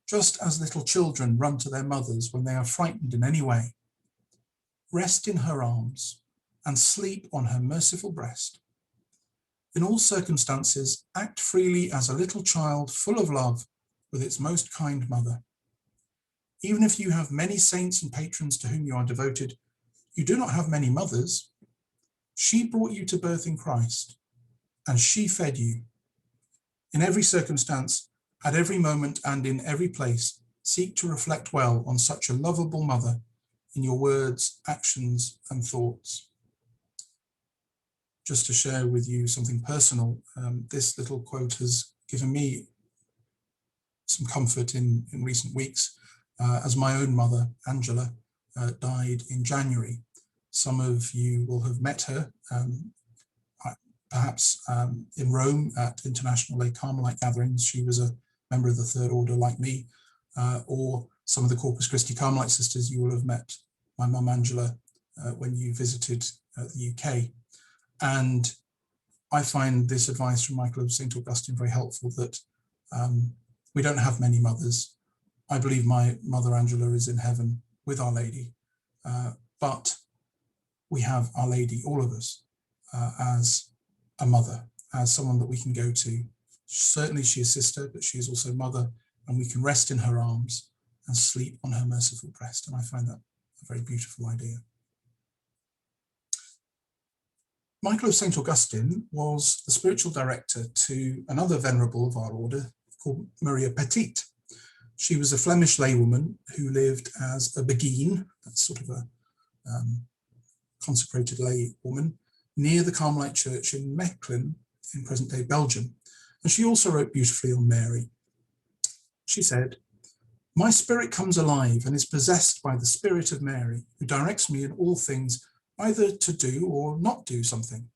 just as little children run to their mothers when they are frightened in any way. Rest in her arms and sleep on her merciful breast. In all circumstances, act freely as a little child full of love with its most kind mother. Even if you have many saints and patrons to whom you are devoted, you do not have many mothers. She brought you to birth in Christ, and she fed you. In every circumstance, at every moment and in every place, seek to reflect well on such a lovable mother in your words, actions, and thoughts. Just to share with you something personal, this little quote has given me some comfort in recent weeks, as my own mother, Angela, died in January. Some of you will have met her, perhaps in Rome at international Lay Carmelite gatherings. She was a member of the Third Order like me, or some of the Corpus Christi Carmelite sisters. You will have met my mum Angela when you visited the UK. And I find this advice from Michael of St. Augustine very helpful, that we don't have many mothers. I believe my mother Angela is in heaven with Our Lady, but we have Our Lady, all of us, as a mother, as someone that we can go to. Certainly she is sister, but she is also mother, and we can rest in her arms and sleep on her merciful breast. And I find that a very beautiful idea. Michael of St. Augustine was the spiritual director to another venerable of our order called Maria Petite. She was a Flemish laywoman who lived as a beguine, that's sort of a consecrated lay woman, near the Carmelite church in Mechlin in present-day Belgium. And she also wrote beautifully on Mary. She said, "My spirit comes alive and is possessed by the spirit of Mary, who directs me in all things either to do or not do something.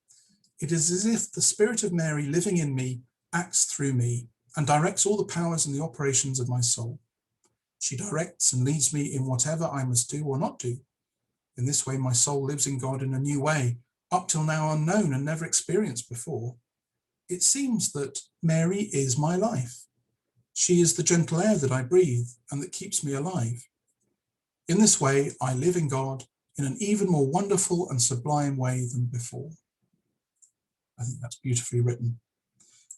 It is as if the spirit of Mary living in me acts through me and directs all the powers and the operations of my soul. She directs and leads me in whatever I must do or not do. In this way, my soul lives in God in a new way, up till now unknown and never experienced before. It seems that Mary is my life. She is the gentle air that I breathe and that keeps me alive. In this way, I live in God in an even more wonderful and sublime way than before." I think that's beautifully written.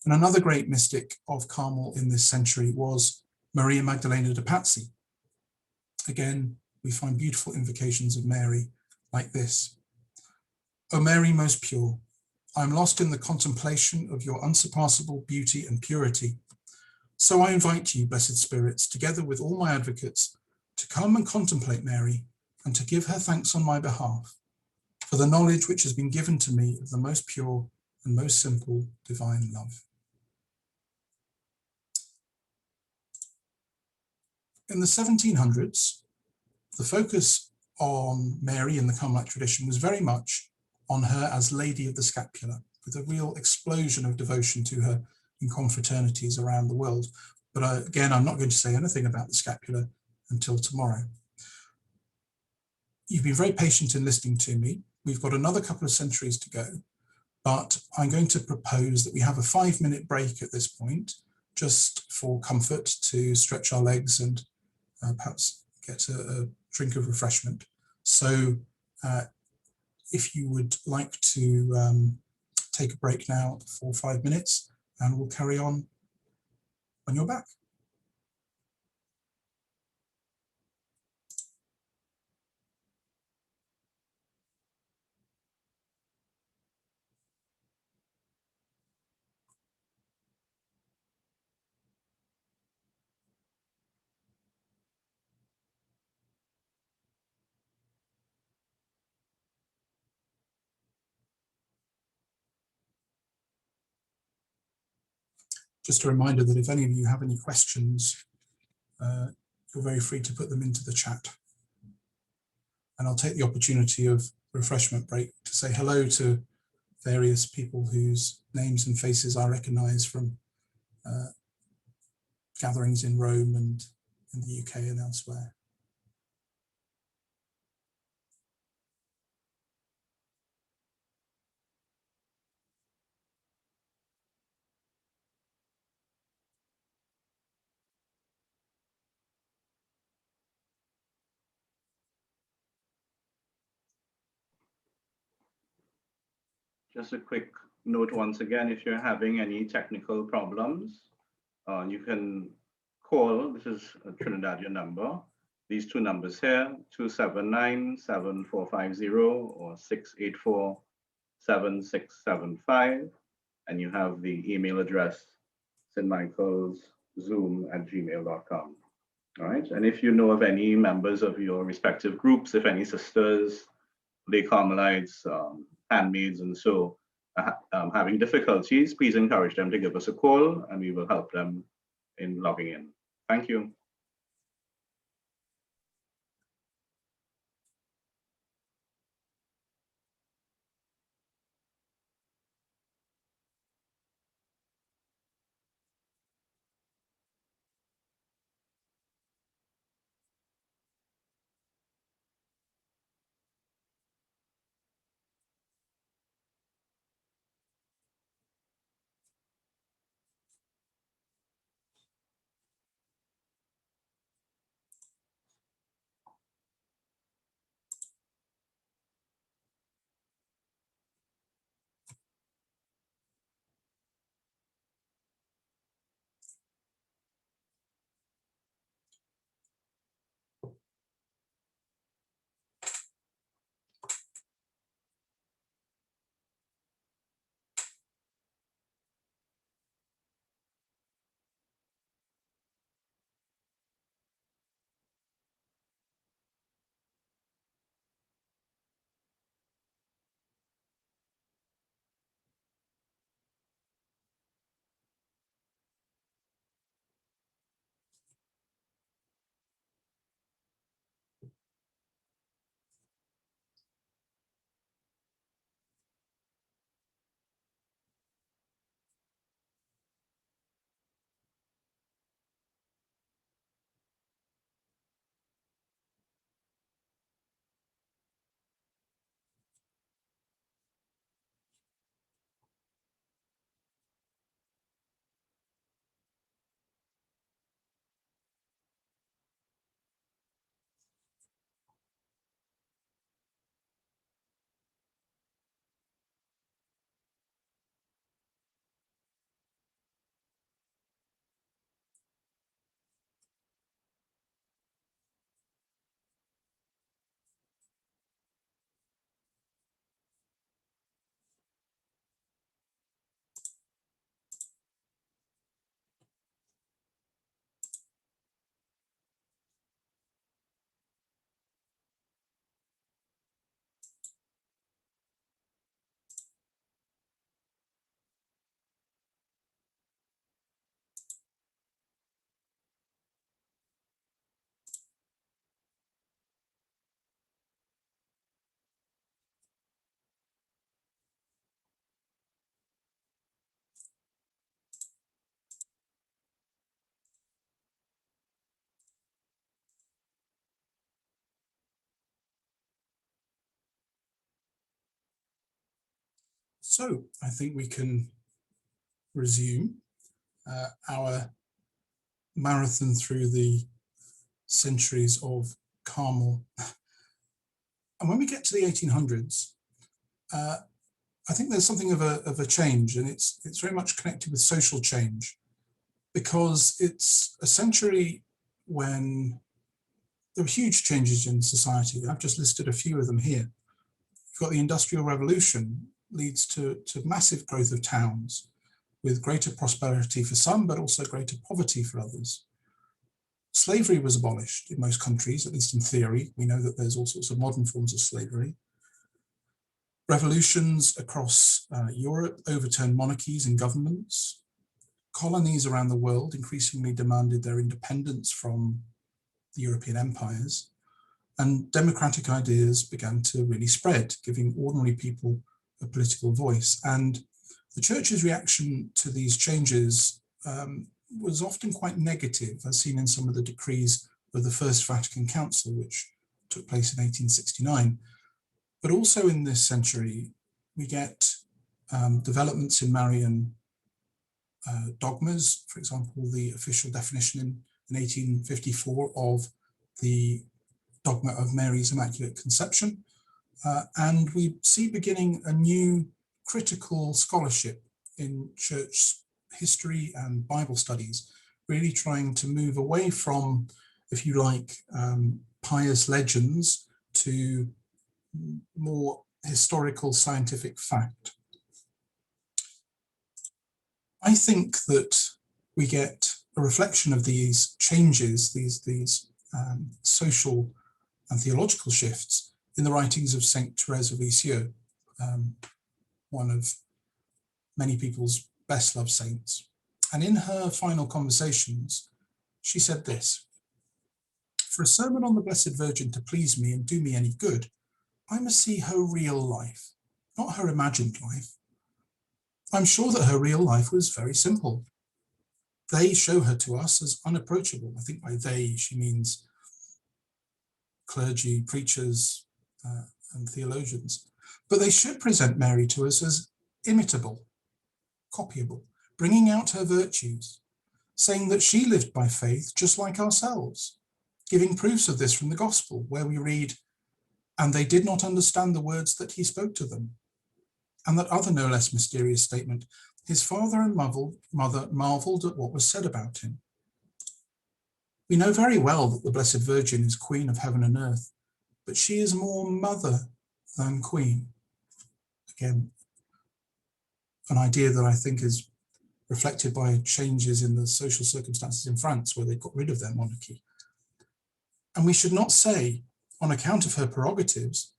And another great mystic of Carmel in this century was Maria Magdalena de Pazzi. Again, we find beautiful invocations of Mary like this. "O Mary most pure, I am lost in the contemplation of your unsurpassable beauty and purity. So I invite you, blessed spirits, together with all my advocates, to come and contemplate Mary and to give her thanks on my behalf for the knowledge which has been given to me of the most pure and most simple divine love." In the 1700s, the focus on Mary in the Carmelite tradition was very much on her as Lady of the Scapula, with a real explosion of devotion to her in confraternities around the world. But again, I'm not going to say anything about the scapula until tomorrow. You've been very patient in listening to me. We've got another couple of centuries to go, but I'm going to propose that we have a 5-minute break at this point, just for comfort, to stretch our legs and perhaps get a drink of refreshment. So if you would like to take a break now for 5 minutes, and we'll carry on when you're back. Just a reminder that if any of you have any questions, you're very free to put them into the chat. And I'll take the opportunity of refreshment break to say hello to various people whose names and faces I recognize from gatherings in Rome and in the UK and elsewhere.
Just a quick note once again, if you're having any technical problems, you can call, this is a Trinidadian number, these two numbers here, 279-7450 or 684-7675, and you have the email address stmichaelszoom@gmail.com. All right. And if you know of any members of your respective groups, if any sisters, Lay Carmelites, handmaids, and so having difficulties, please encourage them to give us a call and we will help them in logging in. Thank you.
So I think we can resume our marathon through the centuries of Carmel. And when we get to the 1800s, I think there's something of a change, and it's very much connected with social change, because it's a century when there were huge changes in society. I've just listed a few of them here. You've got the Industrial Revolution leads to massive growth of towns with greater prosperity for some, but also greater poverty for others. Slavery was abolished in most countries, at least in theory. We know that there's all sorts of modern forms of slavery. Revolutions across Europe overturned monarchies and governments. Colonies around the world increasingly demanded their independence from the European empires. And democratic ideas began to really spread, giving ordinary people a political voice. And the church's reaction to these changes was often quite negative, as seen in some of the decrees of the First Vatican Council, which took place in 1869. But also in this century, we get developments in Marian dogmas. For example, the official definition in 1854 of the dogma of Mary's Immaculate Conception. And we see beginning a new critical scholarship in church history and Bible studies, really trying to move away from, if you like, pious legends to more historical scientific fact. I think that we get a reflection of these changes, these social and theological shifts in the writings of Saint Therese of Lisieux, one of many people's best loved saints. And in her final conversations, she said this: "For a sermon on the Blessed Virgin to please me and do me any good, I must see her real life, not her imagined life. I'm sure that her real life was very simple. They show her to us as unapproachable." I think by they, she means clergy, preachers, and theologians. "But they should present Mary to us as imitable, copyable, bringing out her virtues, saying that she lived by faith just like ourselves, giving proofs of this from the Gospel, where we read, 'And they did not understand the words that he spoke to them.' And that other no less mysterious statement, 'His father and mother marveled at what was said about him.' We know very well that the Blessed Virgin is Queen of heaven and earth, but she is more mother than queen." Again, an idea that I think is reflected by changes in the social circumstances in France, where they got rid of their monarchy. And we should not say, on account of her prerogatives,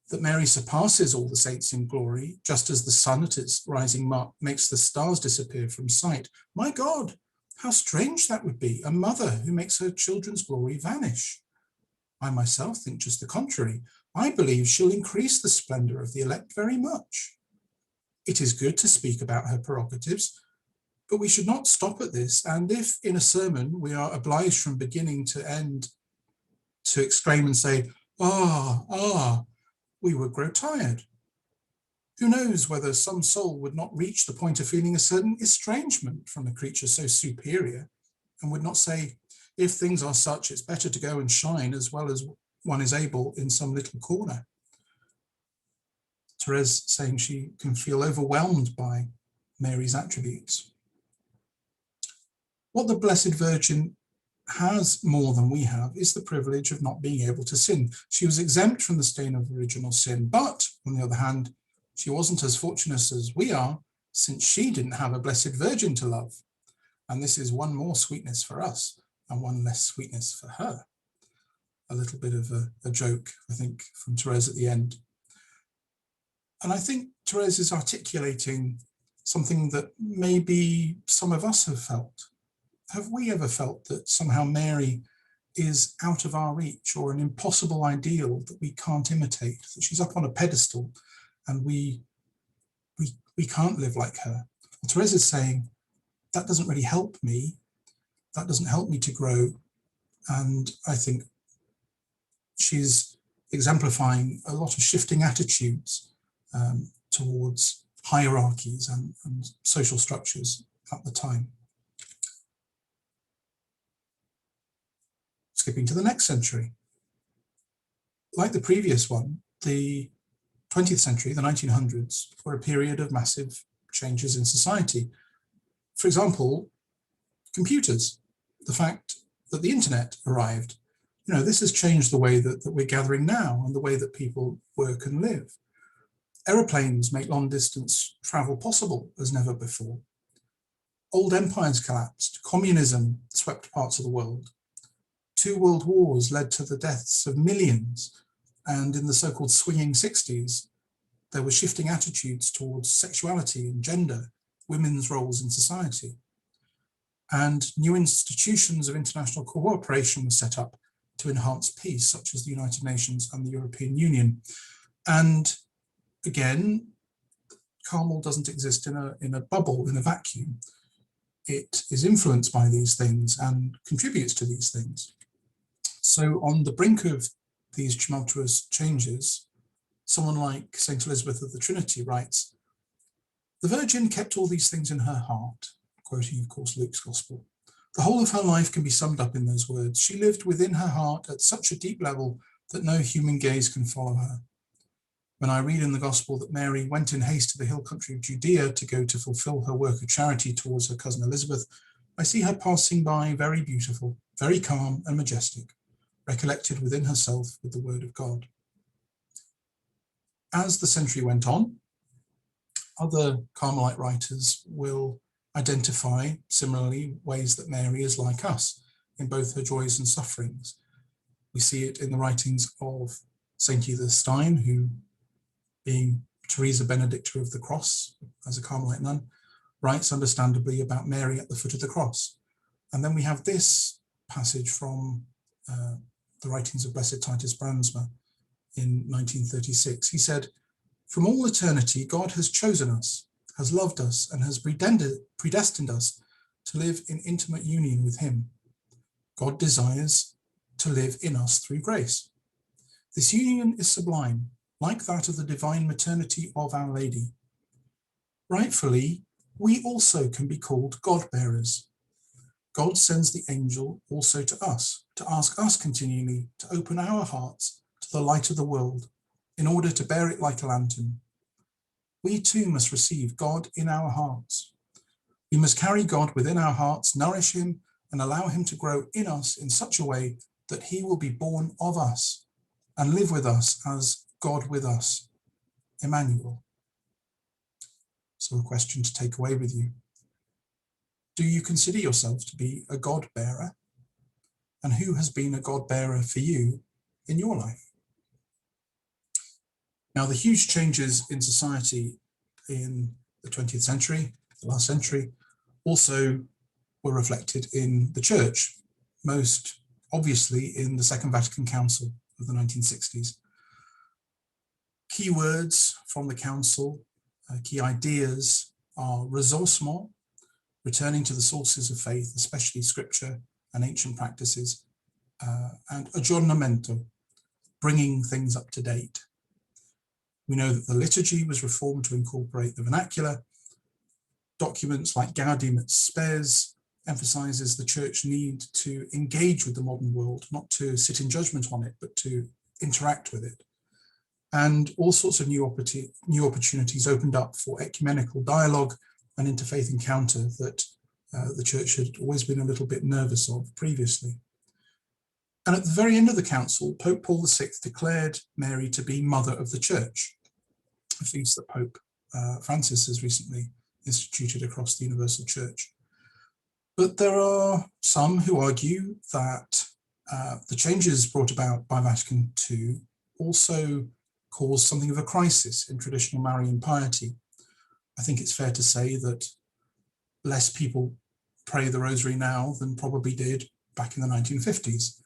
that Mary surpasses all the saints in glory, just as the sun at its rising mark makes the stars disappear from sight. My God, how strange that would be, a mother who makes her children's glory vanish. I myself think just the contrary. I believe she'll increase the splendor of the elect very much. It is good to speak about her prerogatives, but we should not stop at this. And if in a sermon we are obliged from beginning to end to exclaim and say, we would grow tired. Who knows whether some soul would not reach the point of feeling a certain estrangement from a creature so superior, and would not say, if things are such, it's better to go and shine as well as one is able in some little corner. Therese saying she can feel overwhelmed by Mary's attributes. What the Blessed Virgin has more than we have is the privilege of not being able to sin. She was exempt from the stain of original sin, but on the other hand, she wasn't as fortunate as we are, since she didn't have a Blessed Virgin to love. And this is one more sweetness for us and one less sweetness for her. A little bit of a joke, I think, from Therese at the end. And I think Therese is articulating something that maybe some of us have felt. Have we ever felt that somehow Mary is out of our reach, or an impossible ideal that we can't imitate, that she's up on a pedestal and we can't live like her? Well, Therese is saying, that doesn't really help me. That doesn't help me to grow. And I think she's exemplifying a lot of shifting attitudes towards hierarchies and social structures at the time. Skipping to the next century. Like the previous one, the 20th century, the 1900s, were a period of massive changes in society. For example, computers, the fact that the internet arrived. This has changed the way that we're gathering now and the way that people work and live. Aeroplanes make long distance travel possible as never before. Old empires collapsed, communism swept parts of the world. 2 world wars led to the deaths of millions, and in the so-called swinging 60s, there were shifting attitudes towards sexuality and gender, women's roles in society. And new institutions of international cooperation were set up to enhance peace, such as the United Nations and the European Union. And again, Carmel doesn't exist in a bubble, in a vacuum. It is influenced by these things and contributes to these things. So on the brink of these tumultuous changes, someone like St. Elizabeth of the Trinity writes, "The Virgin kept all these things in her heart," quoting, of course, Luke's Gospel. "The whole of her life can be summed up in those words. She lived within her heart at such a deep level that no human gaze can follow her. When I read in the Gospel that Mary went in haste to the hill country of Judea to go to fulfill her work of charity towards her cousin Elizabeth, I see her passing by very beautiful, very calm and majestic, recollected within herself with the word of God." As the century went on, other Carmelite writers will identify similarly ways that Mary is like us in both her joys and sufferings. We see it in the writings of Saint Edith Stein, who, being Teresa Benedicta of the Cross as a Carmelite nun, writes understandably about Mary at the foot of the cross. And then we have this passage from the writings of Blessed Titus Brandsma in 1936. He said, "From all eternity, God has chosen us, has loved us, and has predestined us to live in intimate union with him. God desires to live in us through grace. This union is sublime, like that of the divine maternity of Our Lady. Rightfully, we also can be called God-bearers. God sends the angel also to us, to ask us continually to open our hearts to the light of the world, in order to bear it like a lantern. We too must receive God in our hearts. We must carry God within our hearts, nourish him, and allow him to grow in us in such a way that he will be born of us and live with us as God with us, Emmanuel." So a question to take away with you. Do you consider yourself to be a God bearer? And who has been a God bearer for you in your life? Now, the huge changes in society in the 20th century, the last century, also were reflected in the church, most obviously in the Second Vatican Council of the 1960s. Key words from the council, key ideas are ressourcement, returning to the sources of faith, especially scripture and ancient practices, and aggiornamento, bringing things up to date. We know that the liturgy was reformed to incorporate the vernacular. Documents like Gaudium et Spes emphasizes the church need to engage with the modern world, not to sit in judgment on it, but to interact with it. And all sorts of new opportunities opened up for ecumenical dialogue and interfaith encounter that the church had always been a little bit nervous of previously. And at the very end of the council, Pope Paul VI declared Mary to be Mother of the Church, a feast that Pope Francis has recently instituted across the Universal Church. But there are some who argue that the changes brought about by Vatican II also caused something of a crisis in traditional Marian piety. I think it's fair to say that less people pray the rosary now than probably did back in the 1950s.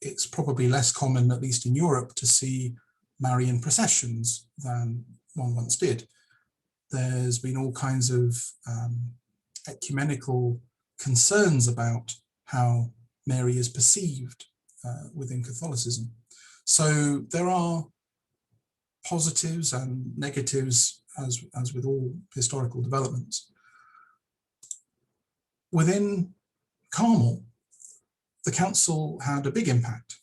It's probably less common, at least in Europe, to see Marian processions than one once did. There's been all kinds of ecumenical concerns about how Mary is perceived within Catholicism. So there are positives and negatives, as with all historical developments. Within Carmel, the council had a big impact.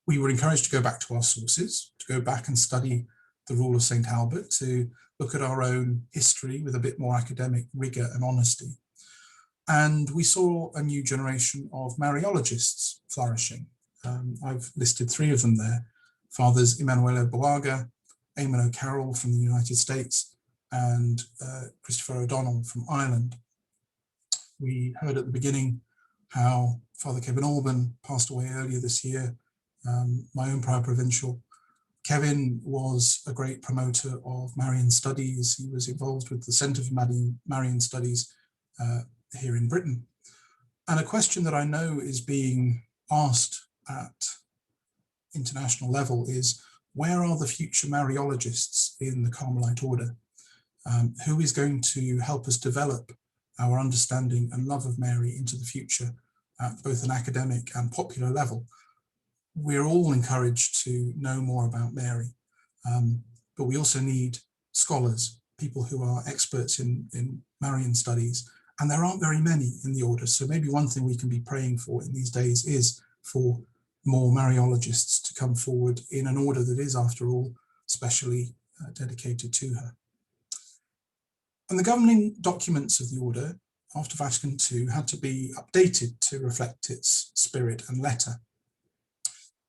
We were encouraged to go back to our sources, to go back and study the rule of St. Albert, to look at our own history with a bit more academic rigor and honesty. And we saw a new generation of Mariologists flourishing. I've listed three of them there: Fathers Emanuele Boaga, Eamon O'Carroll from the United States, and Christopher O'Donnell from Ireland. We heard at the beginning how Father Kevin Alban passed away earlier this year, my own prior provincial. Kevin was a great promoter of Marian studies. He was involved with the Centre for Marian Studies here in Britain. And a question that I know is being asked at international level is, where are the future Mariologists in the Carmelite Order? Who is going to help us develop our understanding and love of Mary into the future at both an academic and popular level? We're all encouraged to know more about Mary, but we also need scholars, people who are experts in Marian studies, and there aren't very many in the order. So maybe one thing we can be praying for in these days is for more Mariologists to come forward in an order that is, after all, specially dedicated to her. And the governing documents of the order after Vatican II had to be updated to reflect its spirit and letter.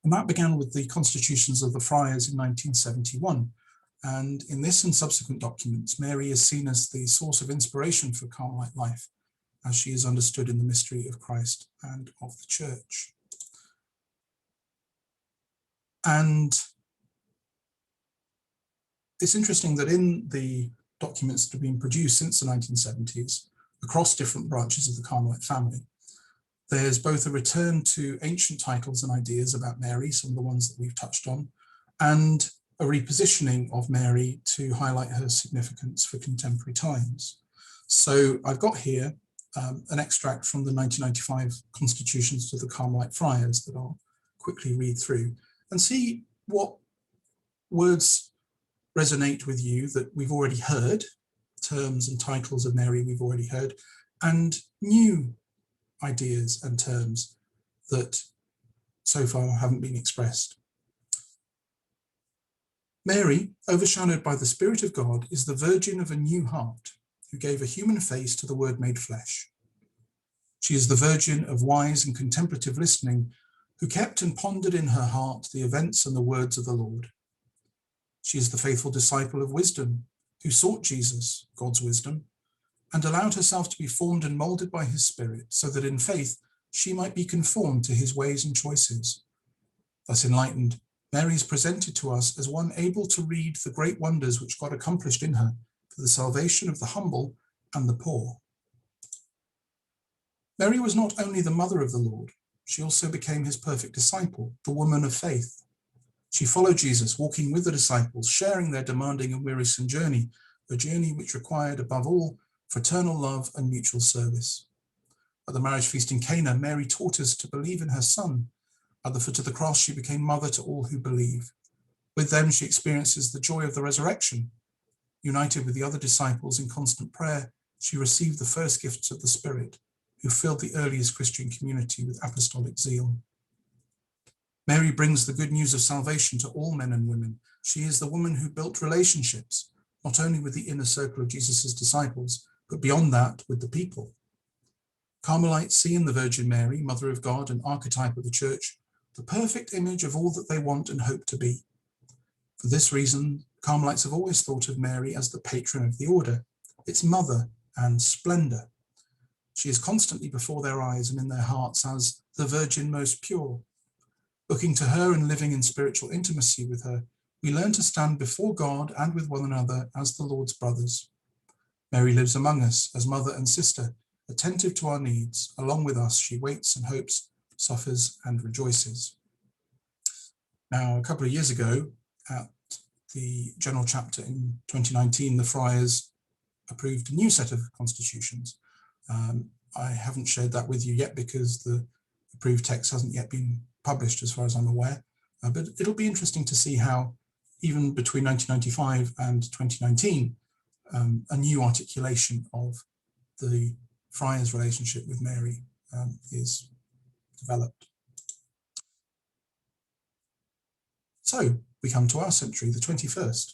And that began with the constitutions of the friars in 1971, And in this and subsequent documents, Mary is seen as the source of inspiration for Carmelite life, as she is understood in the mystery of Christ and of the Church. And it's interesting that in the documents that have been produced since the 1970s, across different branches of the Carmelite family, there's both a return to ancient titles and ideas about Mary, some of the ones that we've touched on, and a repositioning of Mary to highlight her significance for contemporary times. So I've got here an extract from the 1995 constitutions to the Carmelite Friars that I'll quickly read through and see what words resonate with you that we've already heard, terms and titles of Mary we've already heard, and new ideas and terms that so far haven't been expressed. Mary, overshadowed by the Spirit of God, is the Virgin of a new heart, who gave a human face to the Word made flesh. She is the Virgin of wise and contemplative listening, who kept and pondered in her heart the events and the words of the Lord. She is the faithful disciple of wisdom, who sought Jesus, God's wisdom, and allowed herself to be formed and molded by his Spirit, so that in faith she might be conformed to his ways and choices. Thus enlightened, Mary is presented to us as one able to read the great wonders which God accomplished in her for the salvation of the humble and the poor. Mary was not only the mother of the Lord, she also became his perfect disciple, the woman of faith. She followed Jesus, walking with the disciples, sharing their demanding and wearisome journey, a journey which required, above all, fraternal love and mutual service. At the marriage feast in Cana, Mary taught us to believe in her Son. At the foot of the cross, she became mother to all who believe. With them, she experiences the joy of the resurrection. United with the other disciples in constant prayer, she received the first gifts of the Spirit, who filled the earliest Christian community with apostolic zeal. Mary brings the good news of salvation to all men and women. She is the woman who built relationships, not only with the inner circle of Jesus' disciples, but beyond that with the people. Carmelites see in the Virgin Mary, Mother of God and archetype of the Church, the perfect image of all that they want and hope to be. For this reason, Carmelites have always thought of Mary as the patron of the order, its mother and splendor. She is constantly before their eyes and in their hearts as the Virgin most pure. Looking to her and living in spiritual intimacy with her, we learn to stand before God and with one another as the Lord's brothers. Mary lives among us as mother and sister, attentive to our needs. Along with us, she waits and hopes, suffers and rejoices. Now, a couple of years ago, at the General Chapter in 2019, the Friars approved a new set of constitutions. I haven't shared that with you yet because the approved text hasn't yet been published as far as I'm aware, but it'll be interesting to see how even between 1995 and 2019, a new articulation of the Friars' relationship with Mary is developed. So we come to our century, the 21st,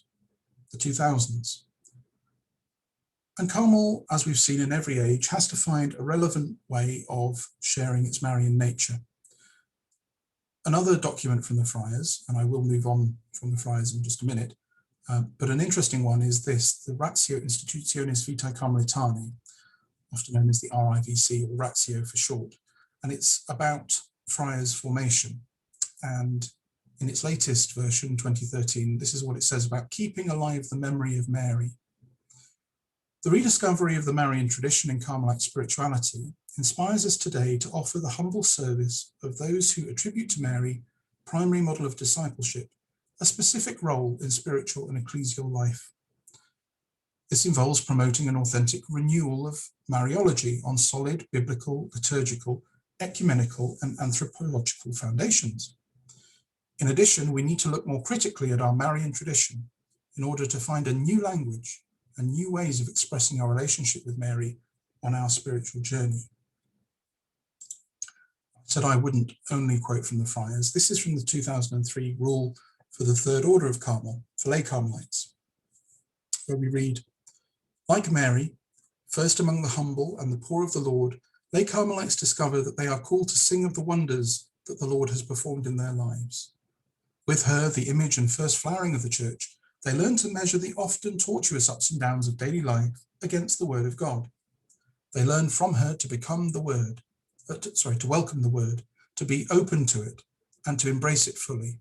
the 2000s. And Carmel, as we've seen in every age, has to find a relevant way of sharing its Marian nature. Another document from the Friars, and I will move on from the Friars in just a minute, but an interesting one is this, the Ratio Institutionis Vitae Carmelitanae, often known as the RIVC, or Ratio for short, and it's about Friars' formation. And in its latest version, 2013, this is what it says about keeping alive the memory of Mary. The rediscovery of the Marian tradition in Carmelite spirituality inspires us today to offer the humble service of those who attribute to Mary, primary model of discipleship, a specific role in spiritual and ecclesial life. This involves promoting an authentic renewal of Mariology on solid biblical, liturgical, ecumenical, and anthropological foundations. In addition, we need to look more critically at our Marian tradition in order to find a new language and new ways of expressing our relationship with Mary on our spiritual journey. I said I wouldn't only quote from the Friars. This is from the 2003 rule for the Third Order of Carmel, for Lay Carmelites, where we read, like Mary, first among the humble and the poor of the Lord, Lay Carmelites discover that they are called to sing of the wonders that the Lord has performed in their lives. With her, the image and first flowering of the Church, They learn to measure the often tortuous ups and downs of daily life against the word of God. They learn from her to become the word, to welcome the word, to be open to it, and to embrace it fully.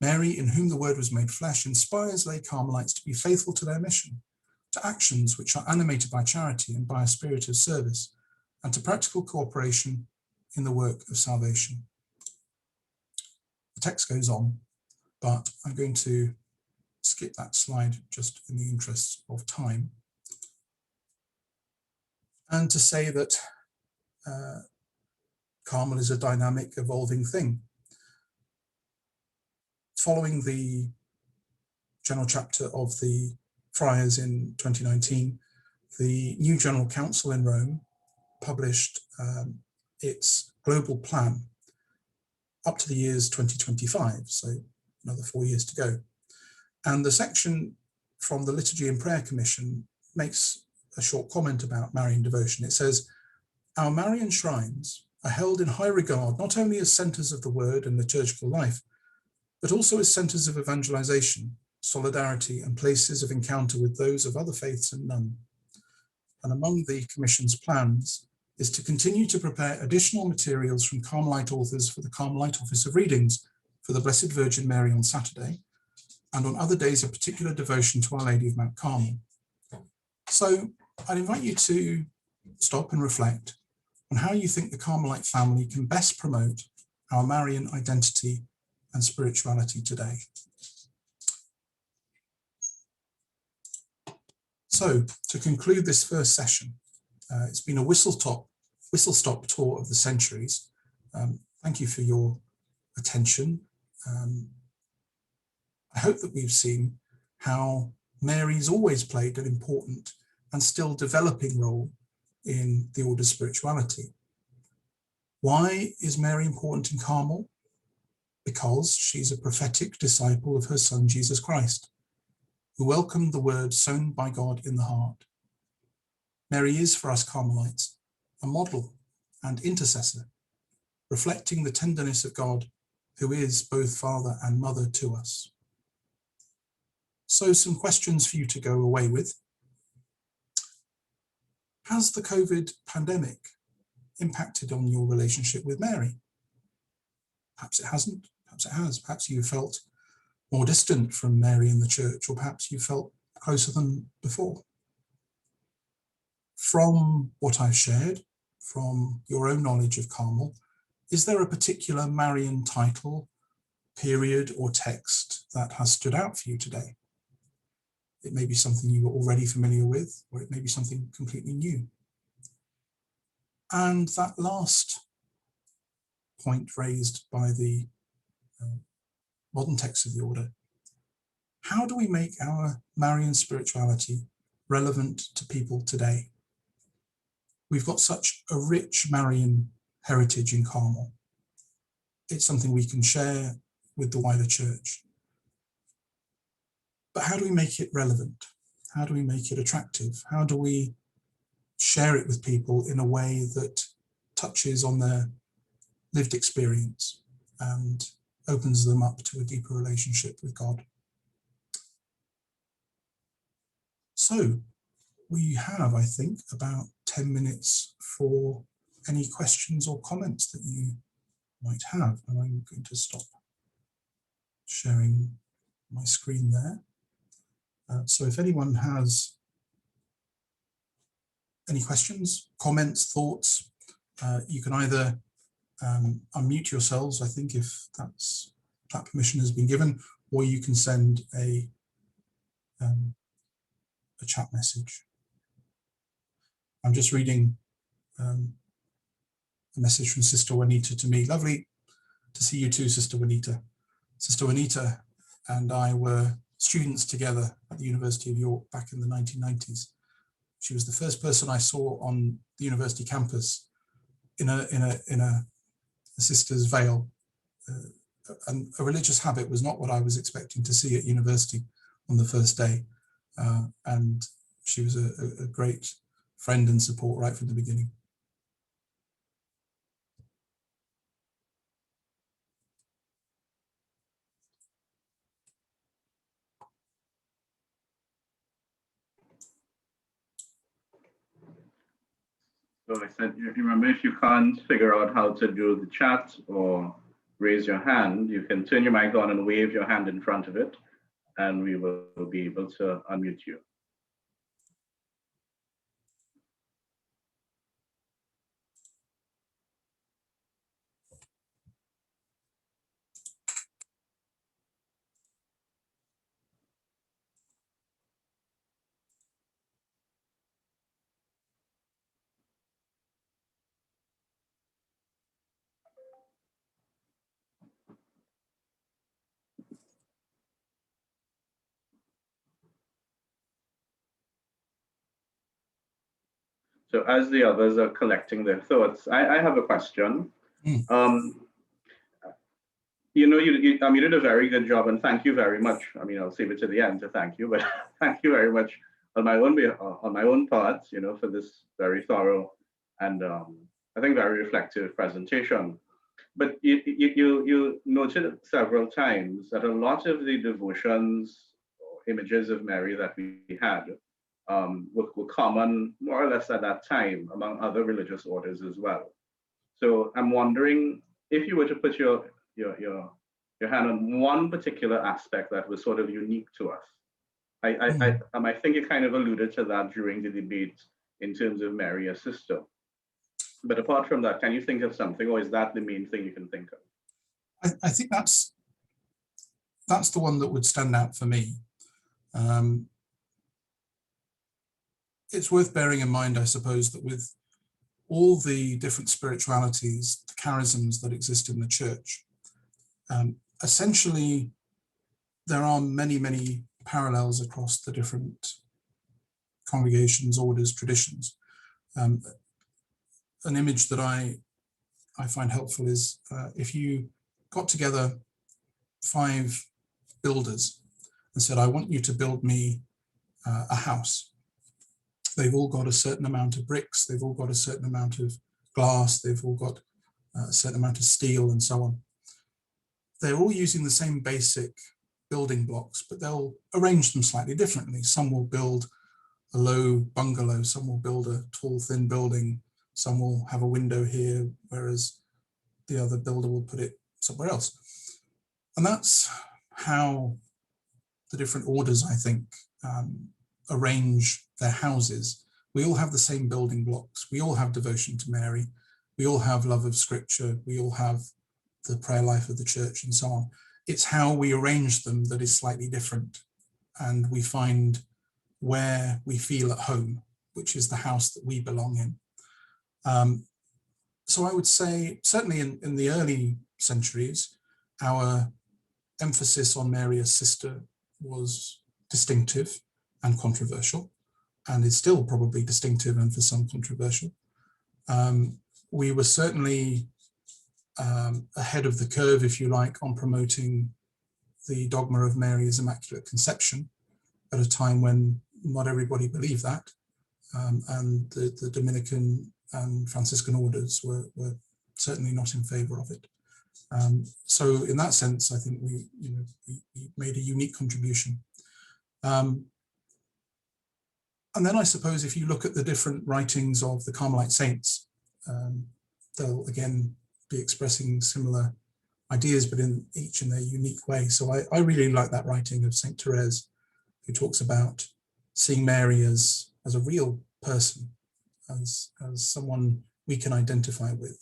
Mary, in whom the word was made flesh, inspires lay Carmelites to be faithful to their mission, to actions which are animated by charity and by a spirit of service, and to practical cooperation in the work of salvation. The text goes on, but I'm going to skip that slide just in the interest of time, and to say that Carmel is a dynamic, evolving thing. Following the General Chapter of the Friars in 2019, the new General Council in Rome published its global plan up to the years 2025, so another 4 years to go. And the section from the Liturgy and Prayer Commission makes a short comment about Marian devotion. It says, "Our Marian shrines are held in high regard, not only as centres of the word and liturgical life, but also as centres of evangelization, solidarity, and places of encounter with those of other faiths and none." And among the Commission's plans is to continue to prepare additional materials from Carmelite authors for the Carmelite Office of Readings for the Blessed Virgin Mary on Saturday, and on other days of particular devotion to Our Lady of Mount Carmel. So I'd invite you to stop and reflect on how you think the Carmelite family can best promote our Marian identity and spirituality today. So to conclude this first session, it's been a whistle-stop tour of the centuries. Thank you for your attention. I hope that we've seen how Mary's always played an important and still developing role in the order's spirituality. Why is Mary important in Carmel? Because she's a prophetic disciple of her son, Jesus Christ, who welcomed the word sown by God in the heart. Mary is, for us Carmelites, a model and intercessor, reflecting the tenderness of God, who is both Father and Mother to us. So some questions for you to go away with. Has the COVID pandemic impacted on your relationship with Mary? Perhaps it hasn't, perhaps it has. Perhaps you felt more distant from Mary in the church, or perhaps you felt closer than before. From what I've shared, from your own knowledge of Carmel, is there a particular Marian title, period, or text that has stood out for you today? It may be something you were already familiar with, or it may be something completely new. And that last point raised by the modern text of the order, how do we make our Marian spirituality relevant to people today? We've got such a rich Marian heritage in Carmel. It's something we can share with the wider church. But how do we make it relevant? How do we make it attractive? How do we share it with people in a way that touches on their lived experience and opens them up to a deeper relationship with God? So we have, I think, about 10 minutes for any questions or comments that you might have. And I'm going to stop sharing my screen there. So if anyone has any questions, comments, thoughts, you can either unmute yourselves, I think, if that permission has been given, or you can send a chat message. I'm just reading a message from Sister Juanita to me. Lovely to see you too, Sister Juanita. Sister Juanita and I were students together at the University of York back in the 1990s. She was the first person I saw on the university campus in a sister's veil. And a religious habit was not what I was expecting to see at university on the first day. And she was a great friend and support right from the beginning.
So I said, you remember, if you can't figure out how to do the chat or raise your hand, you can turn your mic on and wave your hand in front of it, and we will be able to unmute you. So as the others are collecting their thoughts, I have a question. You know, you did a very good job, and thank you very much. I mean, I'll save it to the end to thank you, but thank you very much on my own part, you know, for this very thorough and I think very reflective presentation. But you noted several times that a lot of the devotions or images of Mary that we had were common more or less at that time among other religious orders as well. So I'm wondering if you were to put your hand on one particular aspect that was sort of unique to us. I think you kind of alluded to that during the debate in terms of Mary as sister. But apart from that, can you think of something, or is that the main thing you can think of?
I think that's the one that would stand out for me. It's worth bearing in mind, I suppose, that with all the different spiritualities, the charisms that exist in the church, essentially there are many, many parallels across the different congregations, orders, traditions. An image that I find helpful is if you got together 5 builders and said, I want you to build me a house. They've all got a certain amount of bricks, they've all got a certain amount of glass, they've all got a certain amount of steel and so on. They're all using the same basic building blocks, but they'll arrange them slightly differently. Some will build a low bungalow, some will build a tall, thin building, some will have a window here, whereas the other builder will put it somewhere else. And that's how the different orders, I think, arrange their houses. We all have the same building blocks. We all have devotion to Mary. We all have love of scripture. We all have the prayer life of the church and so on. It's how we arrange them that is slightly different. And we find where we feel at home, which is the house that we belong in. So I would say, certainly in the early centuries, our emphasis on Mary as sister was distinctive and controversial, and is still probably distinctive and for some controversial. We were certainly ahead of the curve, if you like, on promoting the dogma of Mary's Immaculate Conception at a time when not everybody believed that, and the Dominican and Franciscan orders were certainly not in favor of it. So in that sense, I think we made a unique contribution. And then I suppose if you look at the different writings of the Carmelite saints, they'll again be expressing similar ideas, but each in their unique way. So I really like that writing of Saint Therese, who talks about seeing Mary as a real person, as someone we can identify with.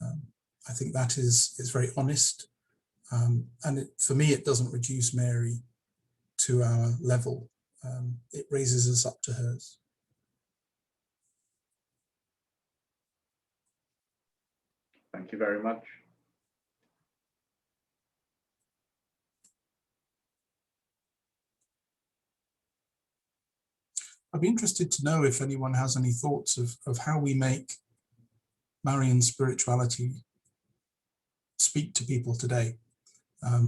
I think that is very honest, and for me, it doesn't reduce Mary to our level. It raises us up to hers.
Thank you very much.
I'd be interested to know if anyone has any thoughts of how we make Marian spirituality speak to people today.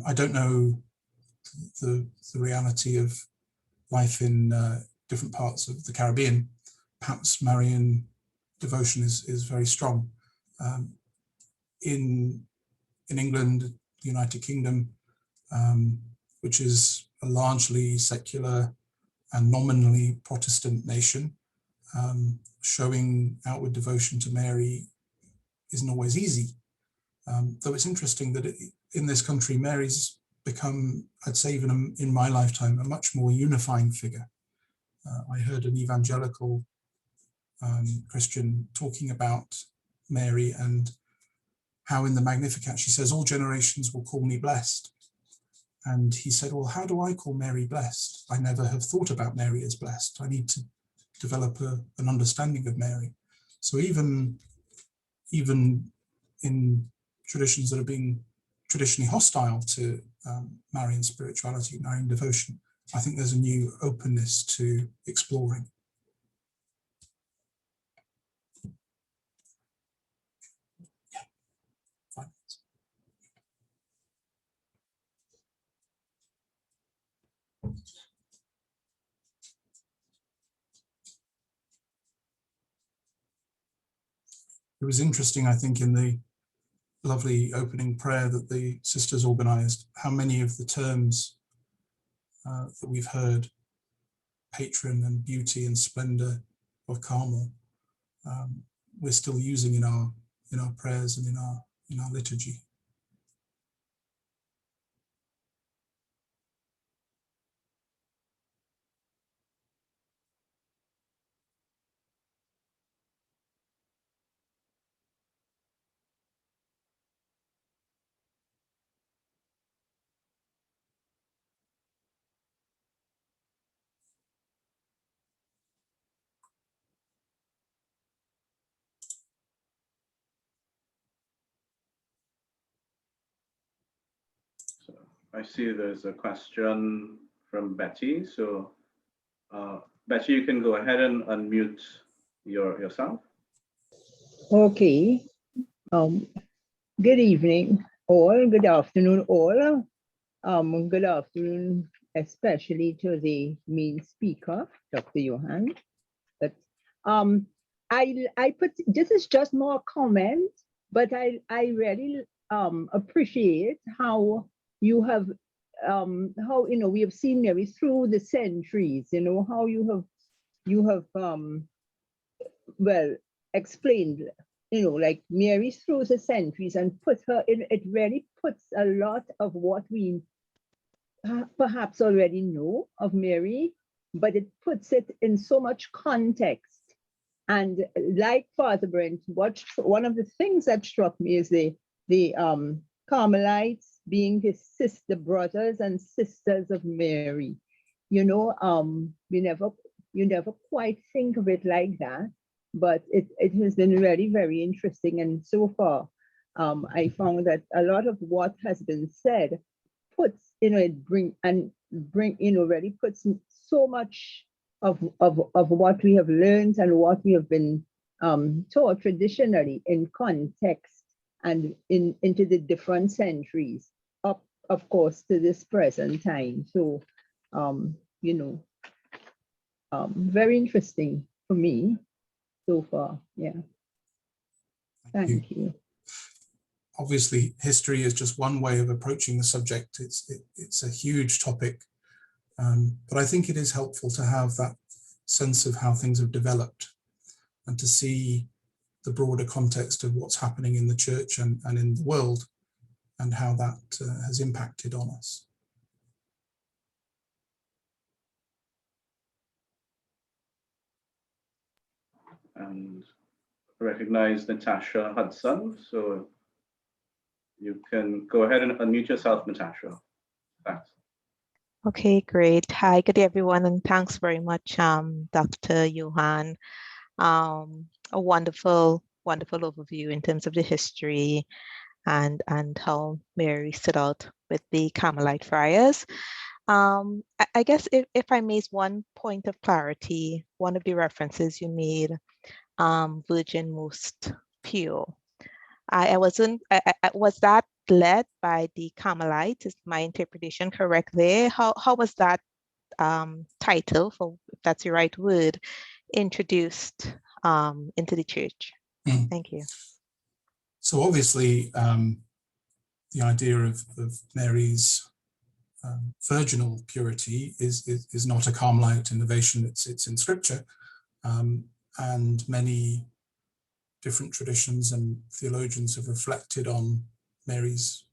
I don't know the reality of life in different parts of the Caribbean. Perhaps Marian devotion is very strong. In England, the United Kingdom, which is a largely secular and nominally Protestant nation, showing outward devotion to Mary isn't always easy. Though it's interesting that in this country, Mary's become, I'd say even in my lifetime, a much more unifying figure. I heard an evangelical Christian talking about Mary and how in the Magnificat she says, all generations will call me blessed. And he said, well, how do I call Mary blessed? I never have thought about Mary as blessed. I need to develop an understanding of Mary. So even in traditions that have been traditionally hostile to Marian spirituality, Marian devotion, I think there's a new openness to exploring. Yeah. 5 minutes. It was interesting, I think, in the lovely opening prayer that the sisters organized, how many of the terms that we've heard, patron and beauty and splendor of Carmel, we're still using in our prayers and in our liturgy.
So I see there's a question from Betty. So Betty, you can go ahead and unmute yourself.
Okay. Good evening, all. Good afternoon, all. Good afternoon, especially to the main speaker, Dr. Johan. But I put, this is just more comment, but I really appreciate how you have how we have seen Mary through the centuries. How you have well explained. Like Mary through the centuries and put her in. It really puts a lot of what we perhaps already know of Mary, but it puts it in so much context. And like Father Brent, one of the things that struck me is the Carmelites being the brothers and sisters of Mary. You never quite think of it like that, but it has been really very interesting. And so far, I found that a lot of what has been said puts, really puts so much of what we have learned and what we have been taught traditionally in context and into the different centuries up, of course, to this present time. So, very interesting for me so far. Yeah. Thank you.
Obviously, history is just one way of approaching the subject. It's a huge topic, but I think it is helpful to have that sense of how things have developed and to see the broader context of what's happening in the church and in the world and how that has impacted on us.
And recognize Natasha Hudson. So you can go ahead and unmute yourself, Natasha. Thanks.
Okay, great. Hi, good day, everyone, and thanks very much, Dr. Johan. A wonderful overview in terms of the history and how Mary stood out with the Carmelite friars. I guess if I may, one point of clarity, one of the references you made, Virgin Most Pure. Was that led by the Carmelite? Is my interpretation correct there? How was that title, for if that's the right word, introduced into the church? Thank you.
So obviously, the idea of Mary's virginal purity is not a Carmelite innovation. It's in Scripture, and many different traditions and theologians have reflected on Mary's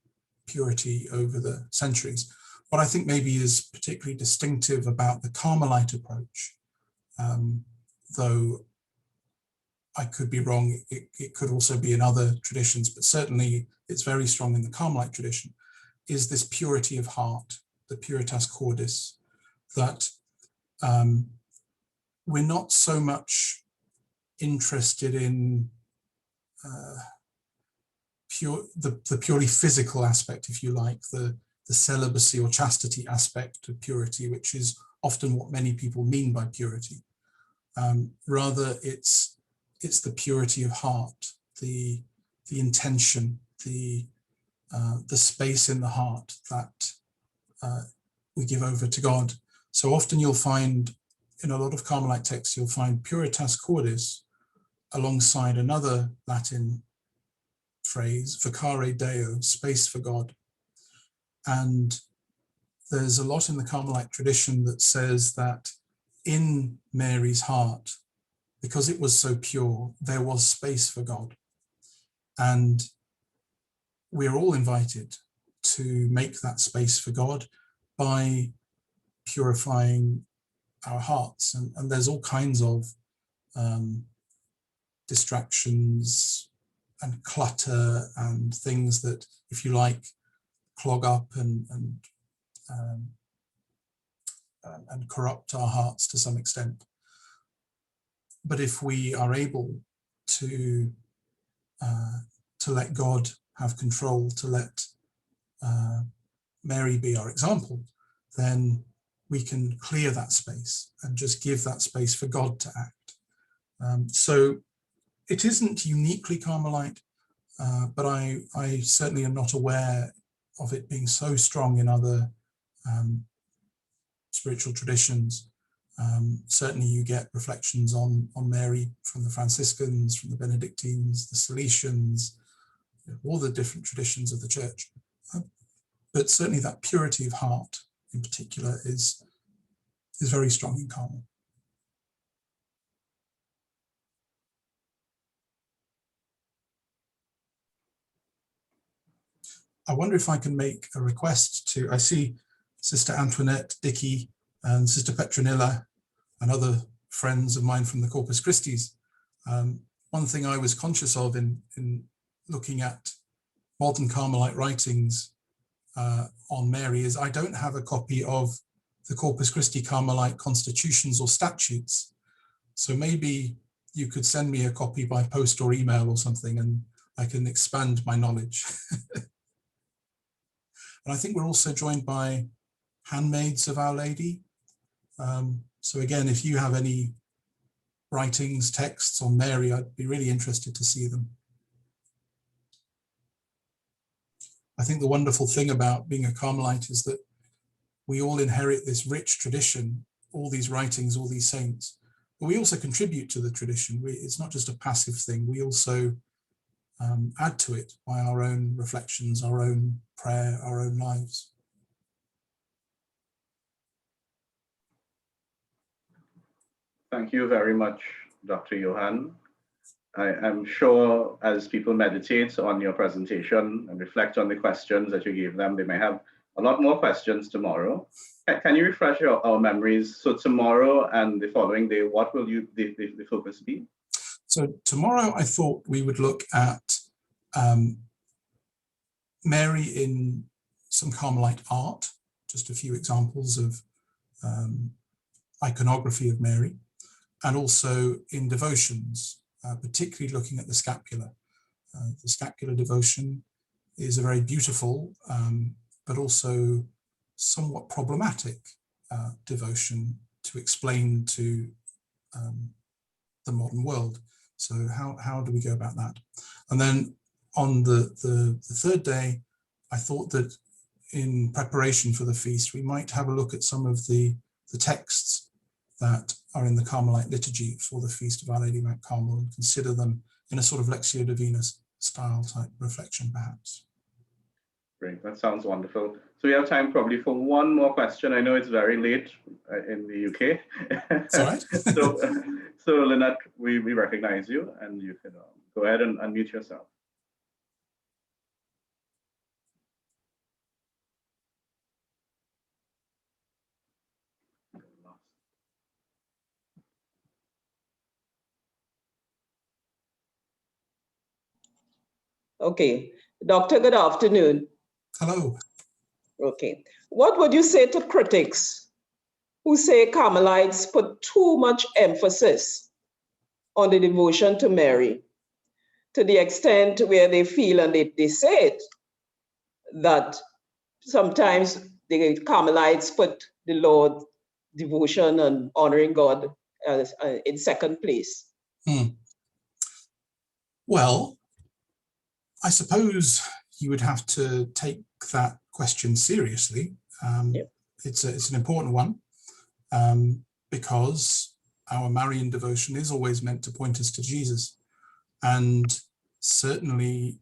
purity over the centuries. What I think maybe is particularly distinctive about the Carmelite approach, though I could be wrong, it could also be in other traditions, but certainly it's very strong in the Carmelite tradition, is this purity of heart, the puritas cordis, that we're not so much interested in the purely physical aspect, if you like, the celibacy or chastity aspect of purity, which is often what many people mean by purity. Rather, it's the purity of heart, the intention, the space in the heart that we give over to God. So often you'll find in a lot of Carmelite texts, you'll find puritas cordis alongside another Latin phrase, vacare Deo, space for God. And there's a lot in the Carmelite tradition that says that in Mary's heart, because it was so pure, there was space for God. And we're all invited to make that space for God by purifying our hearts. And there's all kinds of distractions and clutter and things that, if you like, clog up and corrupt our hearts to some extent. But if we are able to let God have control, to let Mary be our example, then we can clear that space and just give that space for God to act. So it isn't uniquely Carmelite, but I certainly am not aware of it being so strong in other spiritual traditions. Certainly you get reflections on Mary from the Franciscans, from the Benedictines, the Salesians, all the different traditions of the church. But certainly that purity of heart in particular is very strong in Carmel. I wonder if I can make a request to, I see Sister Antoinette, Dicky, and Sister Petronilla, and other friends of mine from the Corpus Christi. One thing I was conscious of in looking at modern Carmelite writings on Mary is I don't have a copy of the Corpus Christi Carmelite constitutions or statutes. So maybe you could send me a copy by post or email or something, and I can expand my knowledge. And I think we're also joined by handmaids of Our Lady. So again, if you have any writings, texts on Mary, I'd be really interested to see them. I think the wonderful thing about being a Carmelite is that we all inherit this rich tradition, all these writings, all these saints, but we also contribute to the tradition. It's not just a passive thing. We also add to it by our own reflections, our own prayer, our own lives.
Thank you very much, Dr. Johan. I'm sure as people meditate on your presentation and reflect on the questions that you gave them, they may have a lot more questions tomorrow. Can you refresh our memories? So tomorrow and the following day, what will the focus be? So tomorrow I thought we would look at Mary in some Carmelite art, just a few examples of iconography of Mary, and also in devotions, particularly looking at the scapula. The scapular devotion is a very beautiful, but also somewhat problematic devotion to explain to the modern world. So how do we go about that? And then on the third day, I thought that in preparation for the feast, we might have a look at some of the texts that are in the Carmelite liturgy for the Feast of Our Lady Mount Carmel and consider them in a sort of Lectio Divina style type reflection, perhaps. Great, that sounds wonderful. So we have time probably for one more question. I know it's very late in the UK. It's all right. So Lynette, we recognize you, and you can go ahead and unmute yourself.
Okay. Doctor, good afternoon.
Hello.
Okay. What would you say to critics who say Carmelites put too much emphasis on the devotion to Mary, to the extent where they feel, and they say it, that sometimes the Carmelites put the Lord devotion and honoring God as, in second place?
Well, I suppose you would have to take that question seriously.
Yep.
It's an important one, because our Marian devotion is always meant to point us to Jesus. And certainly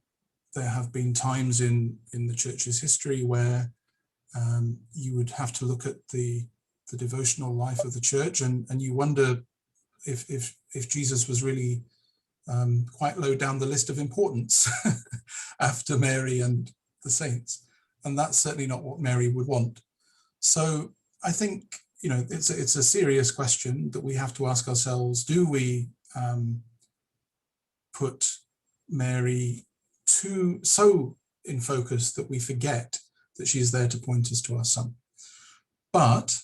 there have been times in the church's history where you would have to look at the devotional life of the church, and you wonder if Jesus was really quite low down the list of importance after Mary and the saints. And that's certainly not what Mary would want. So I think, you know, it's a serious question that we have to ask ourselves. Do we put Mary so in focus that we forget that she's there to point us to our Son? But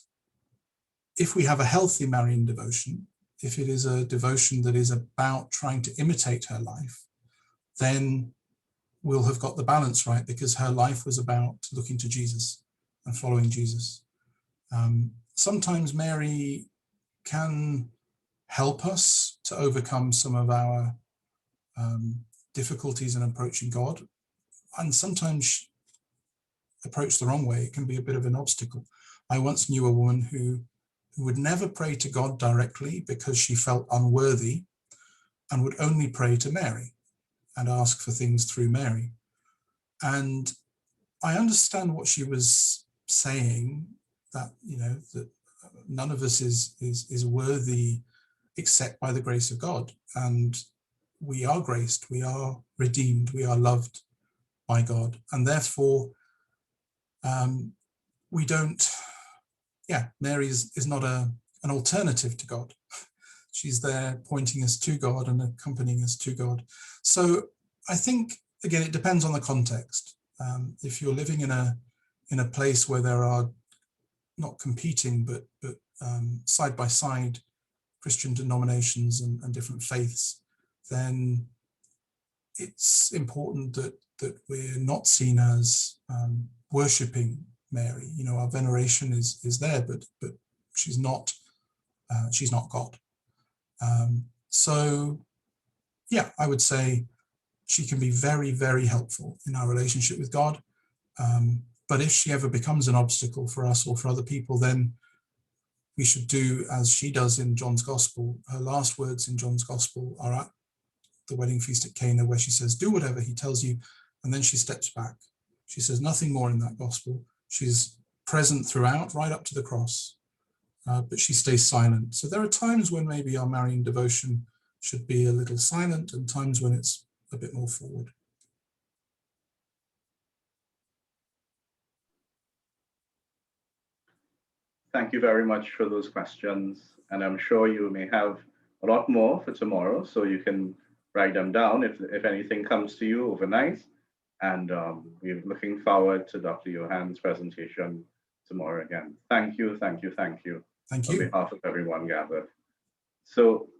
if we have a healthy Marian devotion, if it is a devotion that is about trying to imitate her life, then we'll have got the balance right, because her life was about looking to Jesus and following Jesus. Sometimes Mary can help us to overcome some of our difficulties in approaching God, and sometimes approached the wrong way, it can be a bit of an obstacle. I once knew a woman who would never pray to God directly because she felt unworthy, and would only pray to Mary and ask for things through Mary. And I understand what she was saying, that, you know, that none of us is worthy except by the grace of God. And we are graced, we are redeemed, we are loved by God. And therefore, we don't, Mary is not an alternative to God. She's there pointing us to God and accompanying us to God. So I think, again, it depends on the context. If you're living in a place where there are not competing, but side by side Christian denominations and different faiths, then it's important that we're not seen as worshipping Mary. You know, our veneration is there, but she's not God. So yeah, I would say she can be very, very helpful in our relationship with God. But if she ever becomes an obstacle for us or for other people, then we should do as she does in John's Gospel. Her last words in John's Gospel are at the wedding feast at Cana, where she says, do whatever he tells you, and then she steps back. She says nothing more in that Gospel. She's present throughout, right up to the cross, but she stays silent. So there are times when maybe our Marian devotion should be a little silent, and times when it's a bit more forward.
Thank you very much for those questions. And I'm sure you may have a lot more for tomorrow, so you can write them down if anything comes to you overnight. And we're looking forward to Dr. Johan's presentation tomorrow again. Thank you, thank you, thank you.
Thank
On
you.
behalf of everyone gathered. So